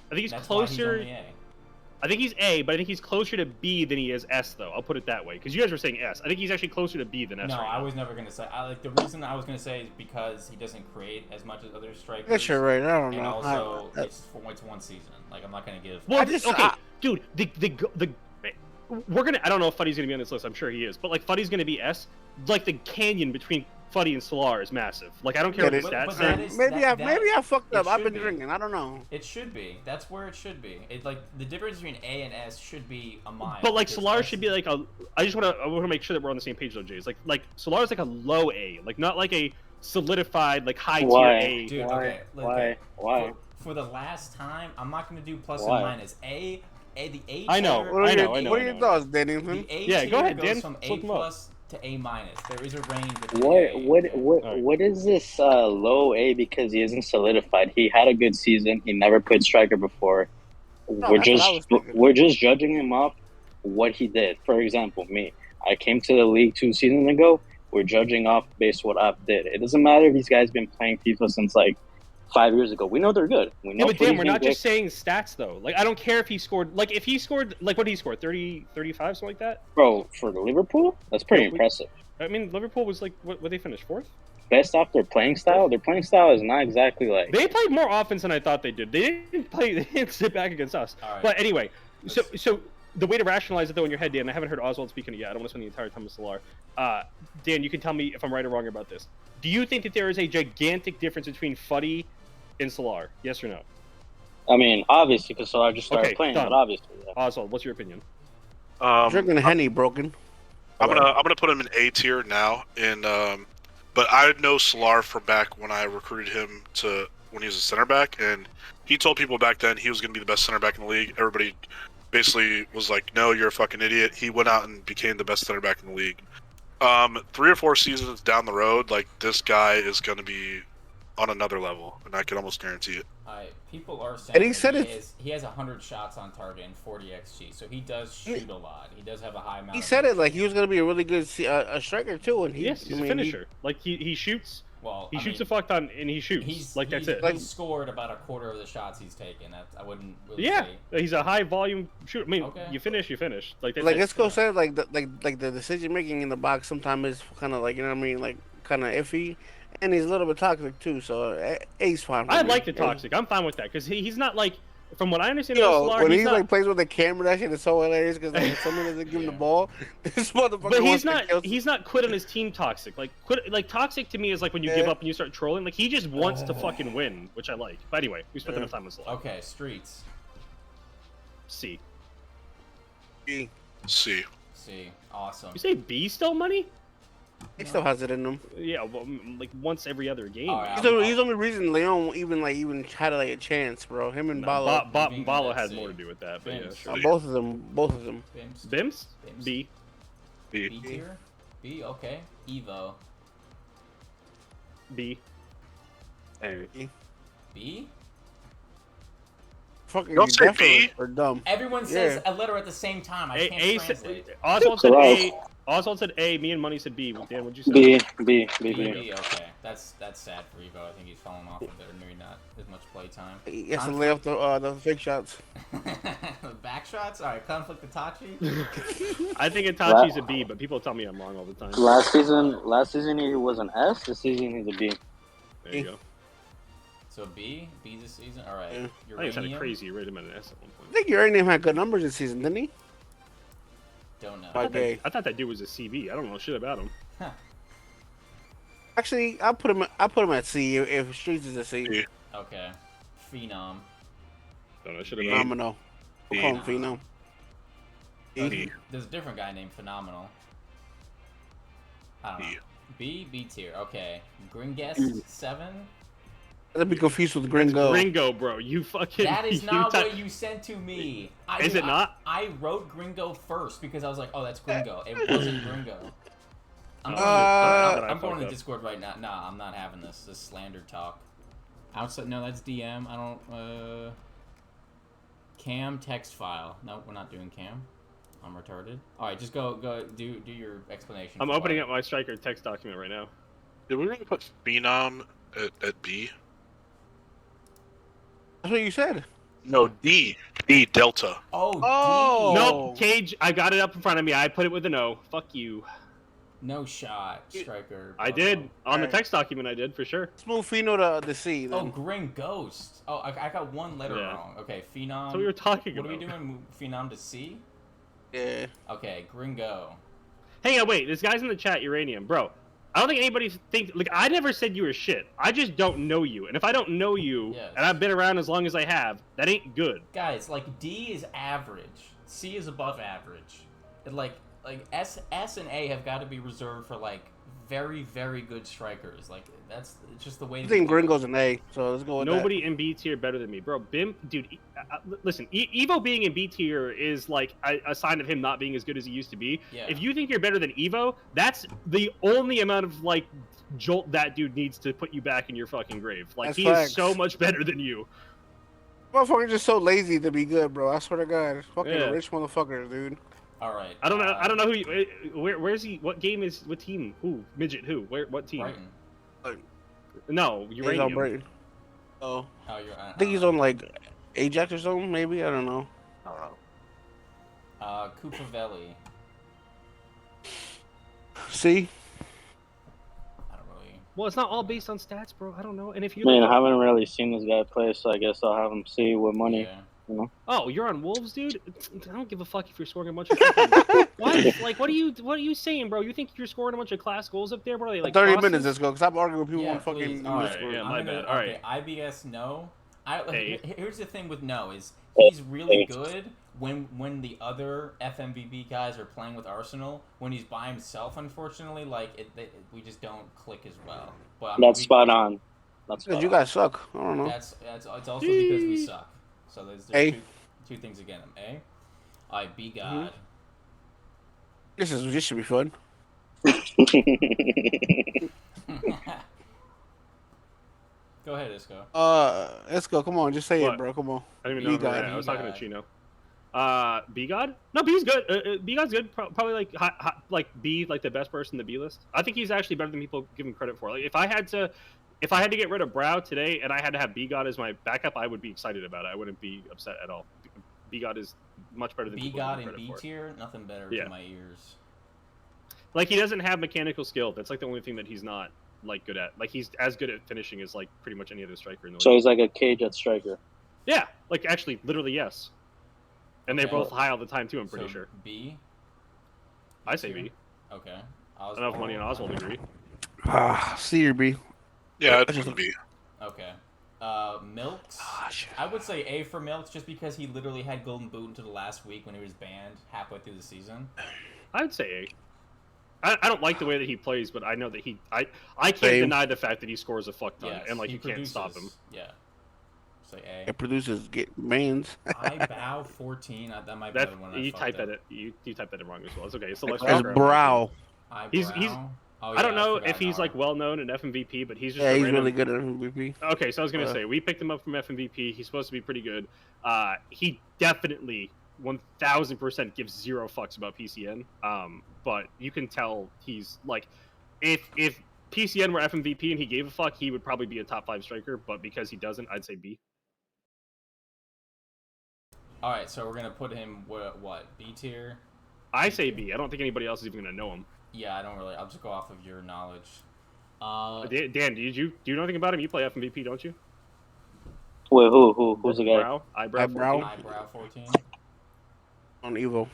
I think he's That's closer. Why he's only A. I think he's A, but I think he's closer to B than he is S, though. I'll put it that way, because you guys were saying S. I think he's actually closer to B than S. No, right I now. was never gonna say. The reason I was gonna say is because he doesn't create as much as other strikers. That's you're right. I don't and know. also, it's one season. Like I'm not gonna give. Well, dude, we're gonna. I don't know if Fuddy's gonna be on this list. I'm sure he is, but like Fuddy's gonna be S. Like the canyon between Fuddy and Solar is massive. Like I don't care what the stats say. Maybe I fucked up. I've been drinking. I don't know. It should be. That's where it should be. It like the difference between A and S should be a mile. But like Solar should be like a. I want to make sure that we're on the same page though, Jay. It's like Solar is like a low A, like not like a solidified like high tier A. Dude, Why? okay. Why? For the last time, I'm not gonna do plus Why? and minus. The A. I know. What are your thoughts, Danington? The A Yeah, go ahead, goes Dan. from A Flip 'em up. plus to A minus. There is a range. What is this low A because he isn't solidified? He had a good season. He never played striker before. No, we're that's what I was thinking. we're just judging him off what he did. For example, me. I came to the league 2 seasons ago. We're judging off based what I did. It doesn't matter if these guys been playing FIFA since like 5 years ago. We know they're good. We know Yeah, but damn, we're Freezing not Dick- just saying stats though. Like I don't care if he scored. Like if he scored, like what did he score? 30, 35, something like that. Bro, for Liverpool, that's pretty Yeah, impressive. I mean, Liverpool was like what they finished 4th. Based off their playing style, is not exactly like. They played more offense than I thought they did. They didn't sit back against us. All right. But anyway, so the way to rationalize it though in your head, Dan, I haven't heard Oswald speaking yet. I don't want to spend the entire time with Solar. Dan, you can tell me if I'm right or wrong about this. Do you think that there is a gigantic difference between Fuddy and Solar? Yes or no? I mean, obviously, because Solar just started playing, done. but obviously, yeah. Oswald, what's your opinion? Drinking Henny broken. I'm gonna put him in A tier now, and but I know Solar from back when I recruited him to when he was a center back, and he told people back then he was gonna be the best center back in the league. Everybody basically was like, "No, you're a fucking idiot." He went out and became the best center back in the league. 3 or 4 seasons down the road, like this guy is gonna be on another level, and I can almost guarantee it. People are saying And he said he has 100 shots on target and 40 xG, so he does shoot a lot. He does have a high amount. He said it like he was gonna be a really good a striker too, and Yes, he's a finisher. Like he shoots. Well, he shoots a fuck ton and he shoots. That's it. He scored about a quarter of the shots he's taken. I wouldn't really yeah, say. he's a high volume shooter. I mean, Okay. you finish. Like Isco said, like the decision making in the box sometimes is kind of like, you know what I mean, like kind of iffy, and he's a little bit toxic too. So A's fine. I like the toxic. I'm fine with that because he's not like. From what I understand, when he like plays with the camera, that shit is so hilarious because like someone doesn't give him the ball, this motherfucker. But he's not quit on his team toxic. Like toxic to me is like when you give up and you start trolling. Like he just wants to fucking win, which I like. But anyway, we spent enough time on Solar. Okay, streets. C. C. Awesome. You say B still money? He still has it in him. Yeah, well, like once every other game. He's the only reason Leon even had like a chance, bro. Him and Balo. Balo had more to do with that, but yeah, sure. Both of them. Bims? B. B tier? B, okay. Evo. B. A. B? Fucking Y'all say B? Or dumb. Everyone says a letter at the same time. I can't translate. Oswald said A. Oswald said A. Me and Money said B. Dan, what'd you say? B. Okay, that's sad for Evo. I think he's fallen off of there. Maybe not as much play time. He has to lay off the fake shots. Back shots. All right, conflict Itachi. I think Itachi's a B, but people tell me I'm wrong all the time. Last season he was an S. This season he's a B. There you go. So B this season. All right. Yeah. I think it's kind of crazy. You rated him at an S at one point. I think Uranium had good numbers this season, didn't he? Don't know. I thought that dude was a CB. I don't know shit about him. Huh. Actually, I'll put him at C if Streets is a C. B. Okay. Phenom. Don't know shit about him. Phenomenal. We'll call him Phenom. B. There's a different guy named Phenomenal. I don't know. B tier. Okay. Gringuest 7. I'd be confused with Gringo. Gringo, bro. You fucking. That is not what you sent to me. Is it not? I wrote Gringo first because I was like, oh, that's Gringo. It wasn't Gringo. I'm going to Discord right now. Nah, I'm not having this. This slander talk. Outside, no, that's DM. I don't. Cam text file. No, we're not doing Cam. I'm retarded. All right, just go. Do your explanation. I'm opening up my striker text document right now. Did we really put Phenom at B? That's what you said. No, D. D, Delta. Oh. Nope, Cage, I got it up in front of me. I put it with an O. Fuck you. No shot, striker. I did. On the text document, I did, for sure. Let's move Pheno to the C, then. Oh, Grin Ghost. Oh, I got one letter wrong. Okay, Phenom. That's what we were talking about. What are we doing? Move Phenom to C? Yeah. Okay, Gringo. Hey, wait. This guy's in the chat, Uranium. Bro, I don't think anybody thinks... Like, I never said you were shit. I just don't know you. And if I don't know you, and I've been around as long as I have, that ain't good. Guys, like, D is average. C is above average. And, like S and A have got to be reserved for, like, very, very good strikers. Like, that's just the way... I think Gringo's an A, so let's go with Nobody in B tier better than me. Bro, Bim... Dude, listen, Evo being in B tier is, like, a sign of him not being as good as he used to be. Yeah. If you think you're better than Evo, that's the only amount of, like, jolt that dude needs to put you back in your fucking grave. Like, he is so much better than you. Motherfucker's just so lazy to be good, bro. I swear to God. Fucking rich motherfuckers, dude. All right. I don't know who you, where's he? What game is? What team? Who? Midget? Who? Where? What team? Brighton. No, Uranium. Brighton. Oh, Oh, you're. I think he's on like Ajax or something. Maybe I don't know. I don't know. Kupavelli. See, I don't really. Well, it's not all based on stats, bro. I don't know. And if you I mean, look I at, haven't really seen this guy play, so I guess I'll have him see with money. Yeah. You know. oh, you're on Wolves, dude. I don't give a fuck if you're scoring a bunch of fucking. What? Like, what are you saying, bro? You think you're scoring a bunch of class goals up there, bro? Are they like 30 crosses? minutes. Let's go. Stop arguing with people Yeah, on fucking please. All right, Discord. yeah, I'm my gonna, bad. All okay, right. IBS no. A. Here's the thing with no is he's really good when the other FMVP guys are playing with Arsenal. When he's by himself, unfortunately, like we just don't click as well. But I mean, That's spot on. That's Because spot you on. guys suck. I don't know. That's it's also because we suck. So there's A. two things again. A. All right, B God. This should be fun. Go ahead, Isco. Let's go. Come on, just say What? it, bro. Come on. I don't even know. B-God. Where I was talking to B-God. Chino. B-God? No, B's good. B-God's good. Probably like like B, like the best person in the B list. I think he's actually better than people give him credit for. Like if I had to get rid of Brow today and I had to have B-God as my backup, I would be excited about it. I wouldn't be upset at all. B-God is much better than B people God give him and credit B for. tier, nothing better Yeah. to my ears. Like he doesn't have mechanical skill. That's like the only thing that he's not like good at. Like he's as good at finishing as like pretty much any other striker in the So league. he's like a cage at striker. Yeah, like actually, literally yes. And they're Okay. both high all the time too. I'm pretty So, sure. B. I say B. Okay. I don't know if Money and Oswald agree. C or B. Yeah, I'd I just put him B. Okay. Milks. Shit. I would say A for Milks just because he literally had Golden Boot until the last week when he was banned halfway through the season. I'd say A. I don't like the way that he plays, but I know that I can't Same. deny the fact that he scores a fuck ton, Yes, and like he you can't stop him. produces. Yeah. Say It produces get mains. A. I bow 14. That might be That another one. you fucked typed that up. you typed that in wrong as well. It's okay. It's the left That's striker. brow. He's- Oh, I don't yeah, know forgot if he's Nara. like well known in FMVP, but he's just Yeah, a he's random... really good at MVP. Okay, so I was gonna Uh, say we picked him up from FMVP. He's supposed to be pretty good. He definitely 1000% gives zero fucks about PCN. But you can tell he's like, if PCN were FMVP and he gave a fuck, he would probably be a top 5 striker. But because he doesn't, I'd say B. All right, so we're gonna put him what B tier? I say B. I don't think anybody else is even gonna know him. Yeah, I don't really. I'll just go off of your knowledge. Dan, do you know anything about him? You play FMVP, don't you? Wait, who's the guy? Brow? Eyebrow? Eyebrow? 14? Eyebrow 14. On Evo.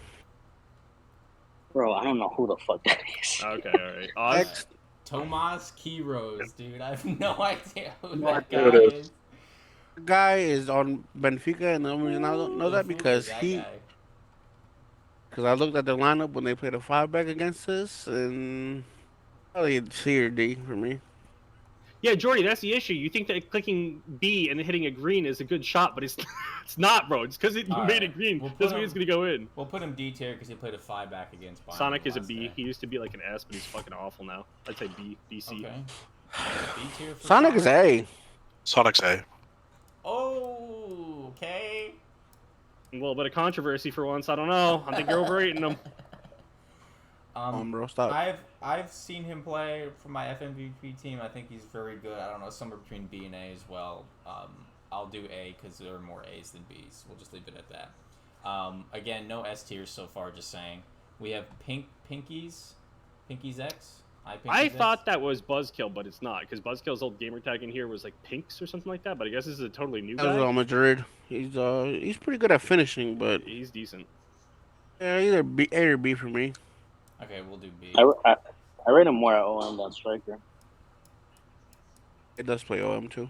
Bro, I don't know who the fuck that is. Okay, all right. Oz? X. Tomas Kiros, dude. I have no idea who No that idea guy who it is. Guy is on Benfica, and the only reason I don't know that Who is because that he. guy? Because I looked at the lineup when they played a 5-back against us, and probably C or D for me. Yeah, Jordy, that's the issue. You think that clicking B and then hitting a green is a good shot, but it's it's not, bro. It's because you All made right. it green. We'll put Doesn't mean him- it's gonna go in. We'll put him D tier because he played a 5-back against Bayern. Sonic is a last B. day. He used to be like an S, but he's fucking awful now. I'd say B, BC. Okay. B tier for Sonic is A. Sonic's A. Oh, okay. A little bit of controversy for once. I don't know. I think you're overrating him. Bro, stop. I've seen him play for my FMVP team. I think he's very good. I don't know, somewhere between B and A as well. I'll do A because there are more A's than B's. We'll just leave it at that. Again, no S tiers so far. Just saying. We have Pinkies X. I thought that was Buzzkill, but it's not, because Buzzkill's old gamer tag in here was like Pinks or something like that. But I guess this is a totally new That was guy. on Madrid. He's pretty good at finishing, but He's decent. yeah, either B, A or B for me. Okay, we'll do B. I rate him more at OM than striker. It does play OM too.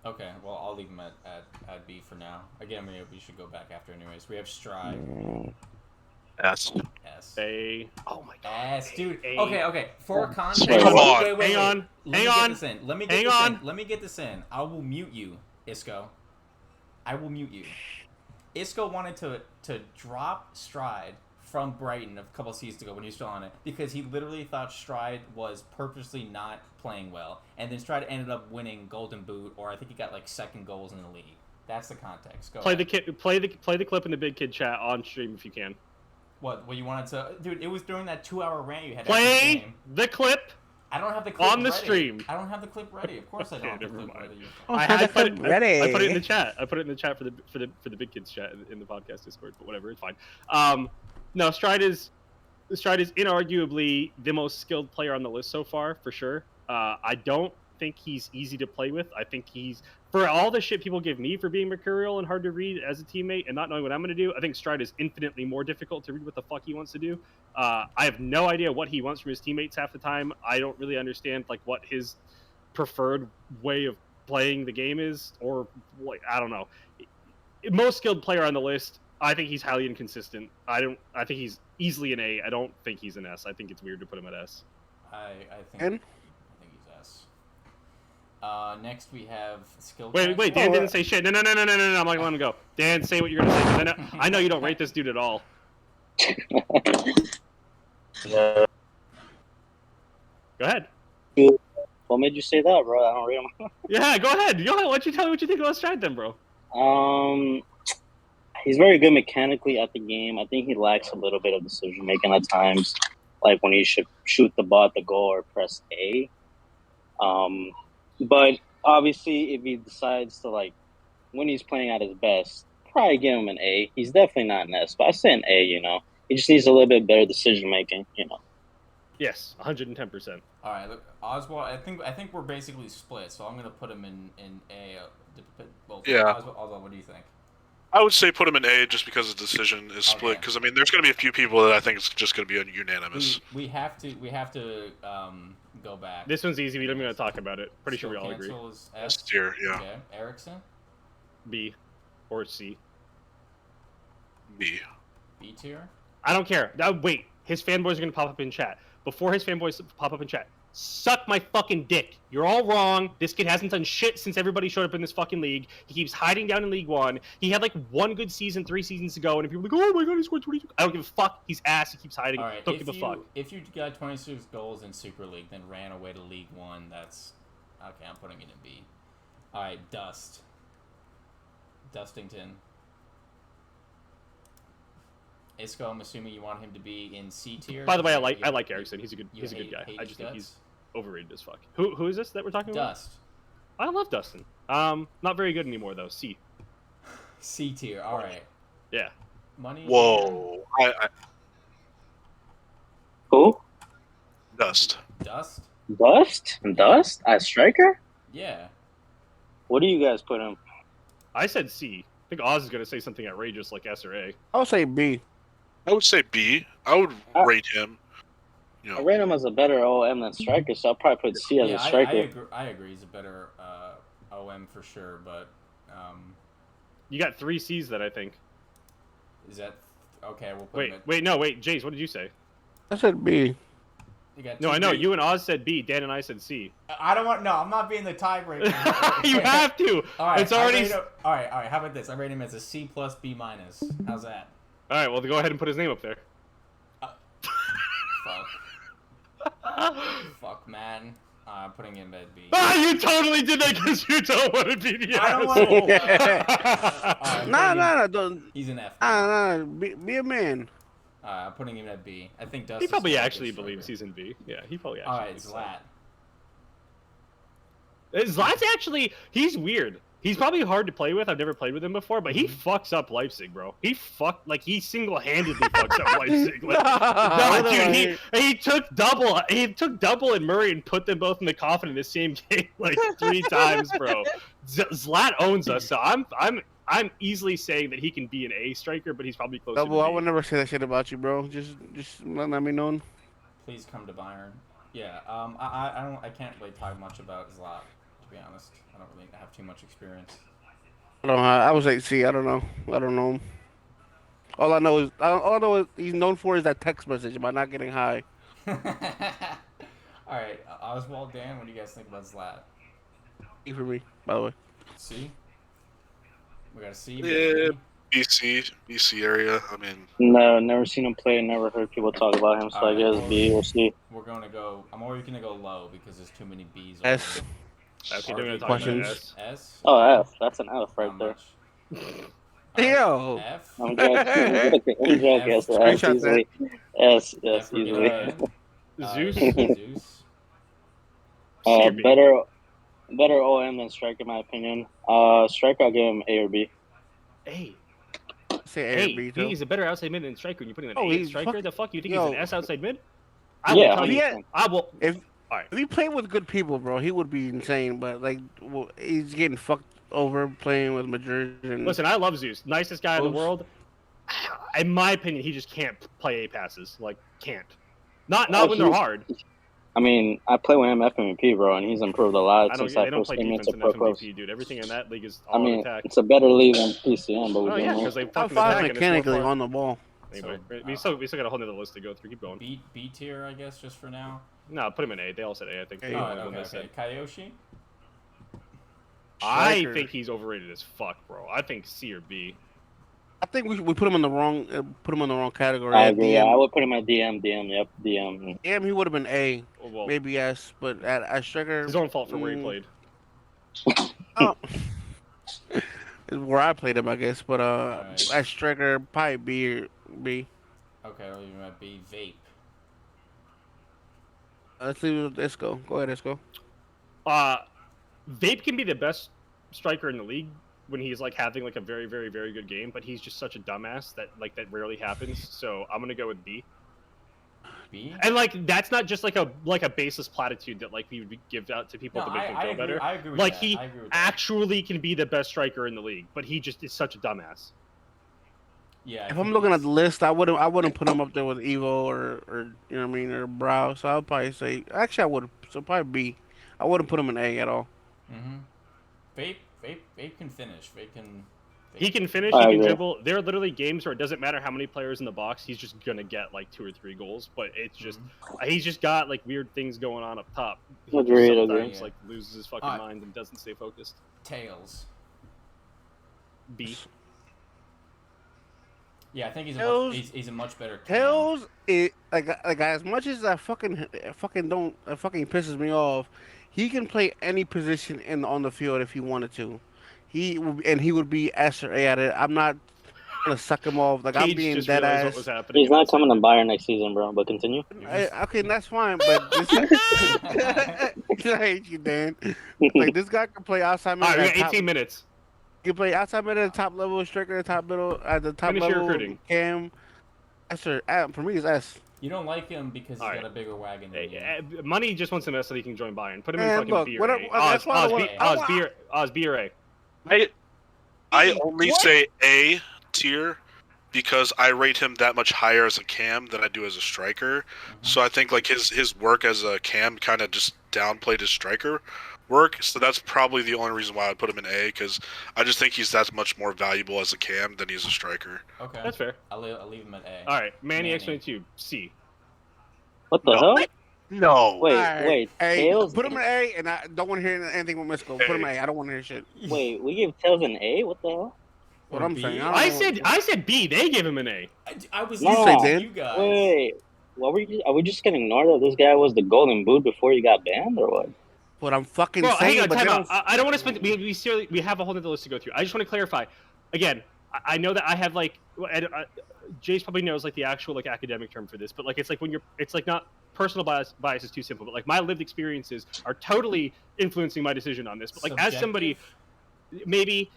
Okay, well, I'll leave him at B for now. Again, we should go back after anyways. We have Stride. S. S. A. Oh my god. S, dude. A. Okay. For context, Come on. Wait, Hang on. Let me Hang get on. this in. Let me Hang get this on. in. Let me get this in. I will mute you, Isco. I will mute you. Isco wanted to drop Stride from Brighton a couple seasons ago when he was still on it because he literally thought Stride was purposely not playing well, and then Stride ended up winning Golden Boot, or I think he got like second goals in the league. That's the context. Go Play ahead. the clip in the Big Kid chat on stream if you can. What you wanted to, dude? It was during that 2-hour rant you had. after the Play game. the clip I don't have the clip On the ready. stream. I don't have the clip ready. Of course I don't have the Never clip mind. ready. I put it ready. I put it in the chat. I put it in the chat for the big kids chat in the podcast Discord. But whatever, it's fine. No, Stride is inarguably the most skilled player on the list so far, for sure. I don't think he's easy to play with. I think he's, for all the shit people give me for being mercurial and hard to read as a teammate and not knowing what I'm going to do, I think Stride is infinitely more difficult to read what the fuck he wants to do. I have no idea what he wants from his teammates half the time. I don't really understand like what his preferred way of playing the game is, or like I don't know. Most skilled player on the list. I think he's highly inconsistent. I think he's easily an A. I don't think he's an S. I think it's weird to put him at S. I think And? he's S. Next we have skill. Wait, checks. Dan didn't say shit. No. I'm not gonna let him go. Dan, say what you're gonna say. 'Cause I know you don't rate this dude at all. Yeah. Go ahead. What made you say that, bro? I don't read them. Yeah, go ahead. Why don't you tell me what you think about Stride then, bro? He's very good mechanically at the game. I think he lacks a little bit of decision making at times, like when he should shoot the ball at the goal or press A. But obviously, if he decides to like when he's playing at his best, probably give him an A. He's definitely not an S, but I say an A. He just needs a little bit better decision making. Yes, 110%. All right, look, Oswald. I think we're basically split, so I'm gonna put him in A. Well, Yeah. Oswald, what do you think? I would say put him in A just because the decision is split. Okay. Because I mean, there's going to be a few people that I think it's just going to be unanimous. We have to go back. This one's easy. We don't even gonna talk about it. Pretty sure we all agree. Cancel is S S. tier, yeah. Okay. Erickson, B or C. B. B tier. I don't care. Now, wait, his fanboys are gonna pop up in chat. Before his fanboys pop up in chat, suck my fucking dick. You're all wrong. This kid hasn't done shit since everybody showed up in this fucking league. He keeps hiding down in League One. He had like one good season 3 seasons ago, and if people are like, oh my god, he scored 22. I don't give a fuck. He's ass. He keeps hiding. All right. Don't give a fuck. If you got 26 goals in Super League, then ran away to League One, that's okay. I'm putting it in B. All right, Dustington. Isco, I'm assuming you want him to be in C tier. By the way, I You- like Erickson. He's a good guy. hate I his just think guts? he's overrated as fuck. Who is this that we're talking about? Dust. I love Dustin. Not very good anymore though. C. C tier. All right. Yeah. Money. Whoa. Who? Dust. Dust. Dust as striker? Yeah. What do you guys put him? I said C. I think Oz is gonna say something outrageous like S or A. I would say B. I would say B. I would rate him. I rate him as a better OM than striker, so I'll probably put C as Yeah, a striker. I agree. He's a better OM for sure, but You got 3 C's that I think. is that okay? We'll put him at, Wait, Jace, what did you say? I said B. You got No, two I know. Bs. You and Oz said B. Dan and I said C. I don't want. No, I'm not being the tiebreaker. You have to. All right. It's already. All right. How about this? I rate him as a C plus B minus. How's that? All right. Well, go ahead and put his name up there. Fuck, man. I'm putting him at B. You totally did that because you don't want to be the I don't asshole. want Nah, don't. He's an F. Nah, be a man. I'm putting him at B. I think Dustin. He probably actually believes he's in B. Yeah, he probably actually. All right, believes so. Zlat's actually, he's weird. He's probably hard to play with. I've never played with him before, but he fucks up Leipzig, bro. He single-handedly fucks up Leipzig. Like, no, dude, he took double and Murray and put them both in the coffin in the same game like 3 times, bro. Zlat owns us, so I'm easily saying that he can be an A striker, but he's probably closer Double, to I B. would never say that shit about you, bro. Just let me know. Please come to Bayern. Yeah. I can't really talk much about Zlat, to be honest. I don't really have too much experience. I would say C. I don't know him. All I know is he's known for is that text message by not getting high. All right, Oswald, Dan, what do you guys think about Zlat? E for me, by the way. C. We got a C. Yeah, BC area. I mean, No, never seen him play. Never heard people talk about him. So I guess B or C. We're going to go. I'm always going to go low because there's too many B's. S. Okay, they're gonna talk Questions? about S. S. Oh, F. That's an F right How there. much? Yo. F. I'm joking. I'm joking. S, Screenshot easily. S, F for easily. Dan. Zeus. Zeus. CRB. Better OM than striker, in my opinion. Striker, I'll give him A or B. A. Say A or A. B too. He's a better outside mid than striker. And you're putting an Oh, A at he's striker. fucking- The fuck you think yo. he's an S outside mid? I Yeah, will tell you. 100%. I will. If All right. if he played with good people, bro, he would be insane. But like, he's getting fucked over playing with Madrid and. Listen, I love Zeus. Nicest guy in the Close. world. In my opinion, he just can't play A passes. Like, can't. Not when they're hard. I mean, I play with him FMVP, bro, and he's improved a lot since They I don't first play came defense into in Pro Clubs. FMVP, dude. Everything in that league is I all mean, attack. it's a better league than PCM, but we're Oh doing yeah, well. because they Top fucking five attack and it's more mechanically fun. on the ball. Anyway, So, we still got a whole nother list to go through. Keep going. B tier, I guess, just for now. No, put him in A. They all said A, I think. A. Oh, Only one okay, that said- Kyoshi. I Striker. think he's overrated as fuck, bro. I think C or B. I think we put him in the wrong category. I At agree. DM, I would put him at DM. Yep, DM. DM he would have been A, Well, maybe S, but at striker, his own fault for where he played. oh, is where I played him, I guess. But Alright. at striker, probably B or B. Okay, I'll leave him at B. Vape. Let's leave it with Isco. Go ahead, Isco. Vape can be the best striker in the league when he's like having like a very, very, very good game, but he's just such a dumbass that rarely happens. So I'm gonna go with B. B. And like that's not just like a baseless platitude that like we would give out to people No, to make them feel agree, better. I agree with Like that. he I agree with that. actually can be the best striker in the league, but he just is such a dumbass. Yeah. I If think I'm looking at he's- the list, I wouldn't put him up there with Evo or you know what I mean, or Brow. So I'll probably say actually I would. So probably B. I wouldn't put him in A at all. Vape can finish. Vape can. He can finish, I he can agree. dribble. There are literally games where it doesn't matter how many players in the box, he's just gonna get like 2 or 3 goals. But it's just he's just got like weird things going on up top. He just Agreed, sometimes agreed. like loses his fucking Alright. mind and doesn't stay focused. Tails. B. Yeah, I think Tails- he's a much better. Tails, it like as much as I fucking pisses me off, he can play any position on the field if he wanted to. He would be S or A at it. I'm not gonna suck him off. Like I'm Cage being just dead realized what ass. was happening. He's not coming to Bayern next season, bro. But continue. Okay, that's fine, but this, I hate you, Dan. Like this guy can play outside mid. All right, we at got top- 18 minutes. He can play outside mid at the top level, striker at the top middle, at the top Finish your level. recruiting. Cam, S or for me it's S. You don't like him because he's Alright. got a bigger wagon than you. Money just wants him so that he can join Bayern. Put him in Man, fucking look, B or what A. I- that's why I wanna- Oz, B or A. I only What? say A tier because I rate him that much higher as a cam than I do as a striker. So I think like his work as a cam kind of just downplayed his striker work. So that's probably the only reason why I put him in A, because I just think he's that much more valuable as a cam than he's a striker. Okay. That's fair. I'll leave him at A. All right, Manny Manny. X22, C. What the No. hell? No. Wait, Alright, wait. Hey, Tails. put him in A, and I don't want to hear anything with Misco. Put him in A. I don't want to hear shit. Wait, we gave Tails an A. What the hell? What Or I'm B? saying. don't I know. said B. They give him an A. I was No. listening You to said you guys. Wait, what were you? Are we just gonna ignore that this guy was the Golden Boot before he got banned, or what? What I'm fucking Bro, saying. hang on, but time they out. don't- I don't want to spend. We have a whole other list to go through. I just want to clarify. Again, I know that I have like, Jace probably knows like the actual like academic term for this, but like it's like when you're, it's like not personal bias is too simple, but like my lived experiences are totally influencing my decision on this. But like as somebody, maybe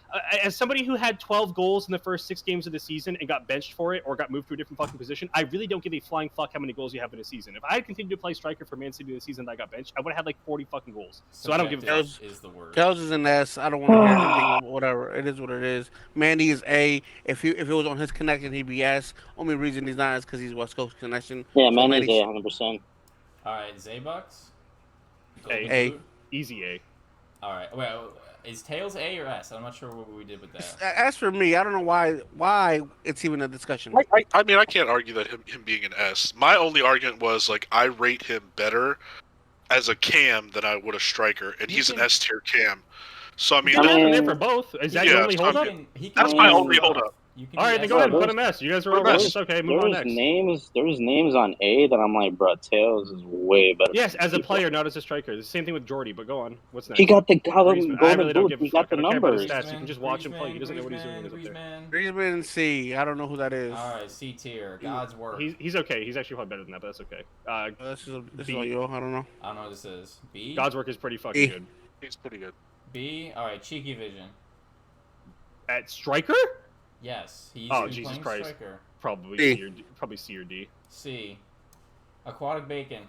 as somebody who had 12 goals in the first 6 games of the season and got benched for it or got moved to a different fucking position, I really don't give a flying fuck how many goals you have in a season. If I had continued to play striker for Man City this season that I got benched, I would have had like 40 fucking goals. So I don't give a fuck. Subjective is the word. Tails is an S. I don't want to hear anything. Whatever. It is what it is. Mandy is A. If it was on his connection, he'd be S. Only reason he's not is because he's West Coast connection. Yeah, So Manny's Manny's- A, 100%. All right, Zaybucks. A. A. Easy A. All right. Well, is Tails A or S? I'm not sure what we did with that. As for me, I don't know why it's even a discussion. I mean, I can't argue that him being an S. My only argument was like I rate him better as a cam than I would a striker, and He he's can- an S tier cam. So I mean, You got him mean- there for both. Is that Yeah, your only so hold up? He can that's my move only up. hold up. You can All do right, then S go ahead and There's- put him S. You guys are all Put him right. S. It's okay. Move on There's next. names on A that I'm like, bro, Tails is way better. Yes, than as a Chico. player, not as a striker. The same thing with Jordy. But go on. What's next? He got the Griezmann. golden I really don't boot. give a He fuck. got I the don't care about his numbers. stats. You can just watch him play. He doesn't know what he's doing when he's up there. Griezmann C. I don't know who that is. All right, C tier. God's work. He's okay. He's actually probably better than that, but that's okay. This is B. all yo. I don't know. I don't know what this is. B. God's work is pretty fucking E. good. He's pretty good. B. All right, cheeky vision. At striker, Yes, he's Oh, been Jesus playing Christ. striker. probably D. C or D. Probably C or D. C. Aquatic bacon.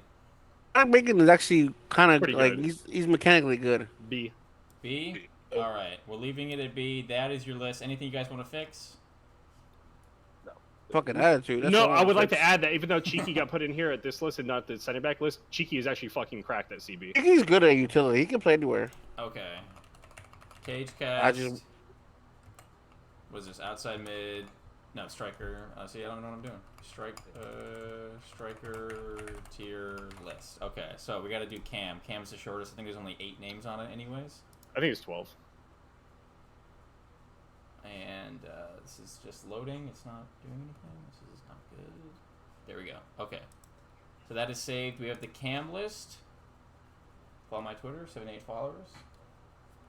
Black Bacon is actually kind of Pretty like good. he's mechanically good. B. B. All right, we're leaving it at B. That is your list. Anything you guys want to fix? Fucking attitude. That's No, all I would like to fix. add that even though Cheeky got put in here at this list and not the center back list, Cheeky is actually fucking cracked at CB. He's good at utility. He can play anywhere. Okay. Cage I cast. just- Was this outside mid? No, striker. See, I don't know what I'm doing. Striker tier list. Okay, so we got to do Cam. Cam's the shortest. I think there's only 8 names on it, anyways. I think it's 12. And this is just loading. It's not doing anything. This is not good. There we go. Okay. So that is saved. We have the Cam list. Follow my Twitter. 78 followers.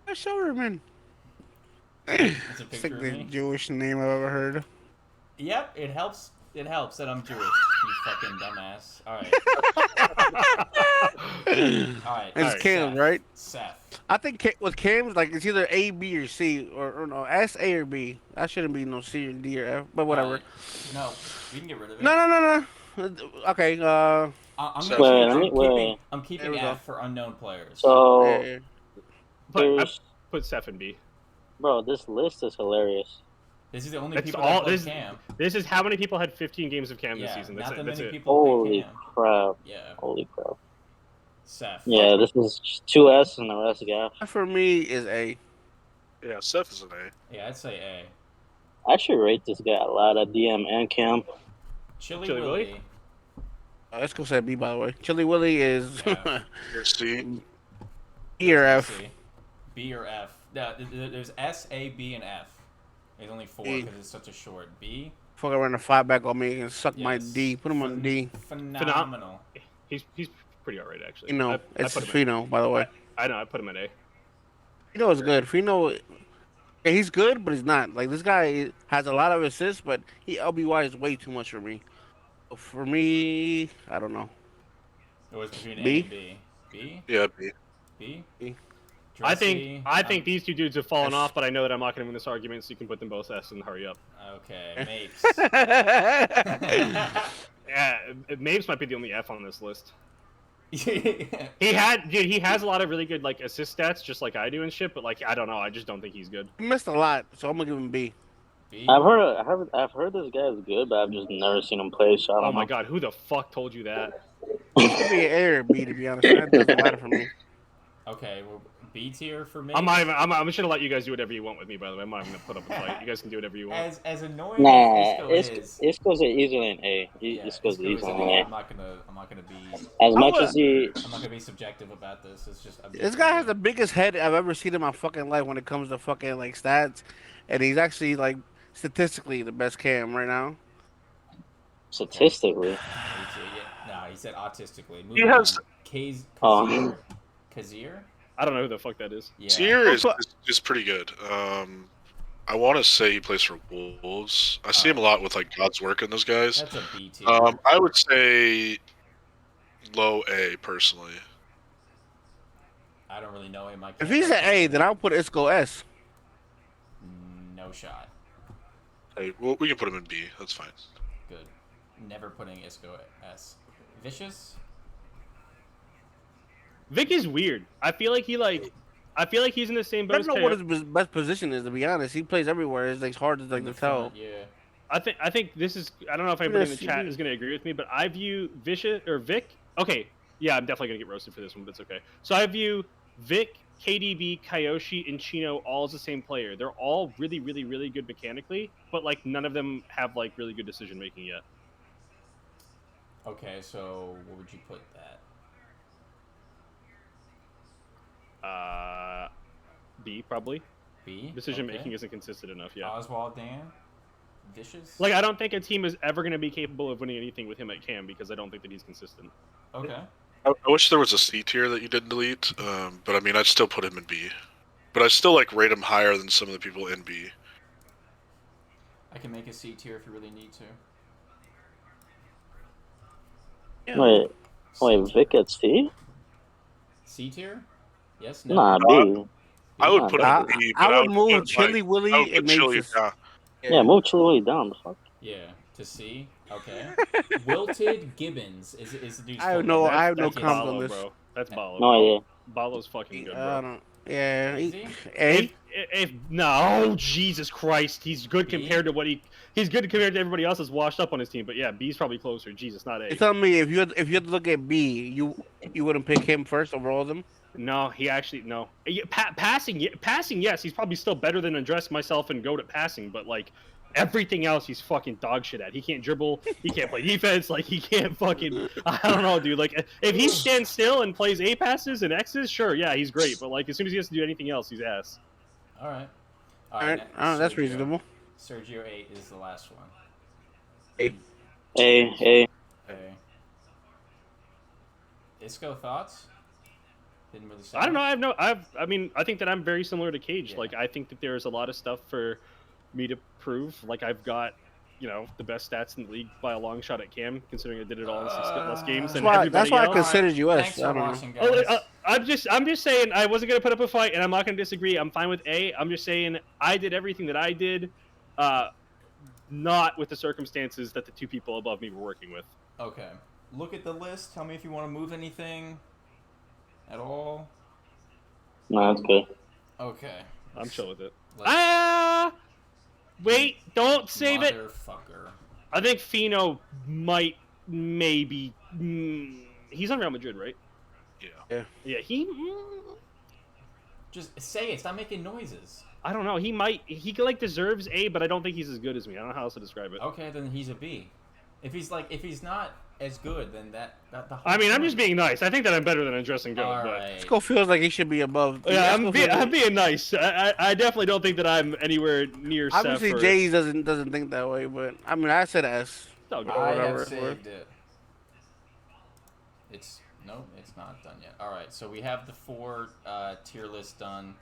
Showerman. It's a It's picture like of the me. Jewish name I've ever heard. Yep, it helps. It helps that I'm Jewish. You fucking dumbass. All right. All right. It's Cam, right? Seth. I think with Cam's like it's either A, B, or C, or no S, A, or B. That shouldn't be no C or D or F, but whatever. No, we can get rid of it. No. Okay. I'm So- gonna Wait, wait. I'm There keeping we go. F for unknown players. So, Yeah. But I there's, put Steph in B. bro, this list is hilarious. This is the only That's people all- that play this- Cam. This is how many people had 15 games of Cam this Yeah, season. That's not it. that That's many it. people play Holy Cam. crap. Yeah, Holy crap. Seth. Yeah, this is 2 S and the rest gas. For me is A. Yeah, Seth is an A. Yeah, I'd say A. I actually rate this guy a lot at DM and Cam. Chili Chili Willy. Willy? Let's go say B by the way. Chili Willy is Yeah. You're C. E or F. C. B or F. No, there's S, A, B, and F. There's only 4 E. because it's such a short. B. Fuck around a 5 back on me and suck my Yes. D. Put him on D. Phenomenal. He's pretty alright actually. You know, I it's put him Fino, by the way. I know. I put him at A. Fino is good. Fino, yeah, he's good, but he's not. Like this guy has a lot of assists, but he LBY is way too much for me. For me, I don't know. It was between B? A and B. B? Yeah, B. B? B. I Dressy? think these two dudes have fallen S. off, but I know that I'm not going to win this argument, so you can put them both S and hurry up. Okay, Mapes. Yeah, Mapes might be the only F on this list. Yeah. He has a lot of really good like assist stats, just like I do and shit. But like, I don't know. I just don't think he's good. He missed a lot, so I'm gonna give him B. B? I've heard this guy is good, but I've just never seen him play. So I don't Oh my know. god, who the fuck told you that? It could be an A or B, to be honest. That doesn't matter for me. Okay, well, B tier for me. I'm just gonna let you guys do whatever you want with me. By the way, I'm not even gonna put up a fight. You guys can do whatever you want. As annoying Nah, as Isco is. Isco's easily an A. Yeah, Isco's Isco is easily an an A. A. I'm not gonna be. As I much would- as he, I'm not gonna be subjective about this. It's just. This guy has the biggest head I've ever seen in my fucking life when it comes to fucking like stats, and he's actually like statistically the best cam right now. statistically, Yeah. No, he said autistically. He Moving has- on. Oh. Kazir? I don't know who the fuck that is. Yeah. Tier is pretty good. I want to say he plays for Wolves. I see him a lot with like God's work and those guys. That's a B tier. I would say low A personally. I don't really know him. If he's an A, then I'll put Isco S. No shot. Hey, well, we can put him in B. That's fine. Good. Never putting Isco S. Vicious? Vic is weird. I feel like he's in the same I boat don't as know Teo. what his best position is, to be honest. He plays everywhere. It's like hard to like In the to tell. front, Yeah. I think this is. I don't know if everybody in the Yes, chat you is going to agree with me, but I view Vic. Okay, yeah, I'm definitely going to get roasted for this one, but it's okay. So I view Vic, KDB, Kyoshi, and Chino all as the same player. They're all really, really, really good mechanically, but like none of them have like really good decision making yet. Okay, so where would you put that? B probably. B? Decision Okay. making isn't consistent enough. Yeah. Oswald Dan? vicious. Like, I don't think a team is ever going to be capable of winning anything with him at Cam because I don't think that he's consistent. Okay. I wish there was a C tier that you didn't delete, but I mean, I'd still put him in B. But I still like rate him higher than some of the people in B. I can make a C tier if you really need to. Wait, Vic at C? C tier? Yes. No. Nah, B. I would Nah, put him nah. in B, but I would move put, Chili I would Willy put and maybe Chili, to Yeah, move Chili Willy down. The fuck. Yeah. To C. Okay. Wilted Gibbons is the dude's I have full no- name. I have no That's comments on Balo, this. bro. That's Balo. No idea. Balo's fucking good, I bro. don't. Yeah. Is he? A. If no, Jesus Christ, he's good B? compared to he's good compared to everybody else that's washed up on his team. But yeah, B's probably closer. Jesus, not A. You're telling me if you had to look at B, you wouldn't pick him first over all of them? No, he actually no. Passing, yes, he's probably still better than Andres, myself, and Goat at passing. But like everything else, he's fucking dog shit at. He can't dribble. He can't play defense. Like he can't fucking. I don't know, dude. Like if he stands still and plays A passes and X's, sure, yeah, he's great. But like as soon as he has to do anything else, he's ass. All right. All right. That's Sergio. reasonable. Sergio 8 is the last one. A. Okay. Isco, thoughts? Didn't really say I don't much. know. I mean, I think that I'm very similar to Cage. Yeah. Like, I think that there's a lot of stuff for me to prove. Like, I've got, the best stats in the league by a long shot at Cam, considering I did it all in less games than everybody That's why I else. considered you S. Thanks I for don't know. watching, guys. I'm just saying I wasn't gonna put up a fight, and I'm not gonna disagree. I'm fine with A. I'm just saying I did everything that I did, not with the circumstances that the two people above me were working with. Okay. Look at the list. Tell me if you want to move anything at all. Nah, that's good. Okay. I'm chill with it. Let's- Wait! Don't save it. Motherfucker. I think Fino might maybe. He's on Real Madrid, right? Yeah. Yeah, he. Just say it. Stop making noises. I don't know. He deserves A, but I don't think he's as good as me. I don't know how else to describe it. Okay, then he's a B. If he's not as good, then that the whole I mean, I'm point- just being nice. I think that I'm better than Andres and Goat. All but right. Isco feels like he should be above. yeah, Isco I'm being nice. I definitely don't think that I'm anywhere near. Obviously, Seth or... Jays doesn't think that way, but I mean, I said S. Oh, go. I whatever. have saved it. It's not done yet. All right, so we have the 4 tier list done.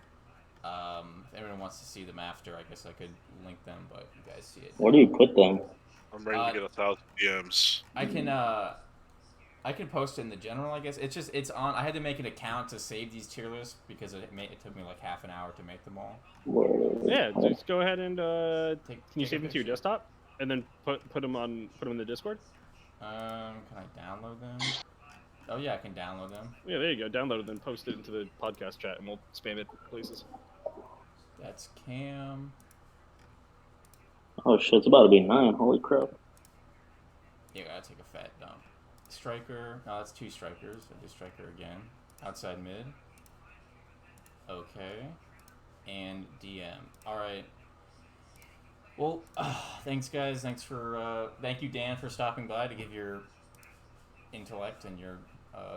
If anyone wants to see them after, I guess I could link them, but you guys see it. Where do you put them? I'm ready to get 1,000 DMs. I can post it in the general, I guess. It's on. I had to make an account to save these tier lists because it took me like half an hour to make them all. Yeah, just go ahead and can you take save a them to your picture. desktop and then put them in the Discord? Can I download them? Oh yeah, I can download them. Yeah, there you go. Download it and post it into the podcast chat, and we'll spam it places. That's Cam. Oh shit, it's about to be 9. Holy crap. Yeah, gotta take a fat dump. Striker. No, that's 2 strikers. I do striker again. Outside mid. Okay. And DM. All right. Well, thanks guys. Thank you Dan for stopping by to give your intellect and your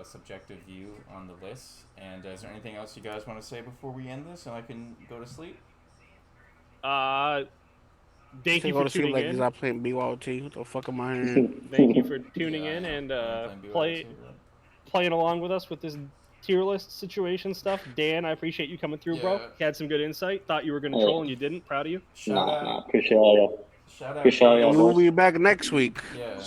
subjective view on the list. And is there anything else you guys want to say before we end this and I can go to sleep? Thank you Go for to sleep tuning like he's in. not playing BYOT. What the fuck am I hearing? Thank you for tuning Yeah, in and I'm playing play. BYOT, right? Playing along with us with this tier list situation stuff. Dan, I appreciate you coming through, bro. Yeah. You had some good insight. Thought you were going to Yeah. troll and you didn't. Proud of you. Shout out. Nah, appreciate all y'all. Shout out. Appreciate all y'all. And we'll be back next week Yeah.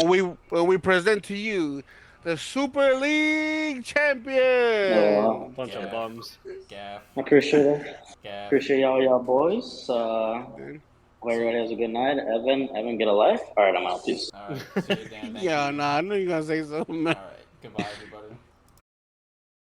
when we present to you the Super League champion. Yeah. Bunch Yeah. of bums. Gaff. I appreciate it. Gaff. Appreciate y'all boys. Hope everybody has a good night. Evan, get a life. All right, I'm out. Peace. All right. See you, Dan. Thank Yeah, you. nah, I knew you were gonna say something. All right. Goodbye, everybody.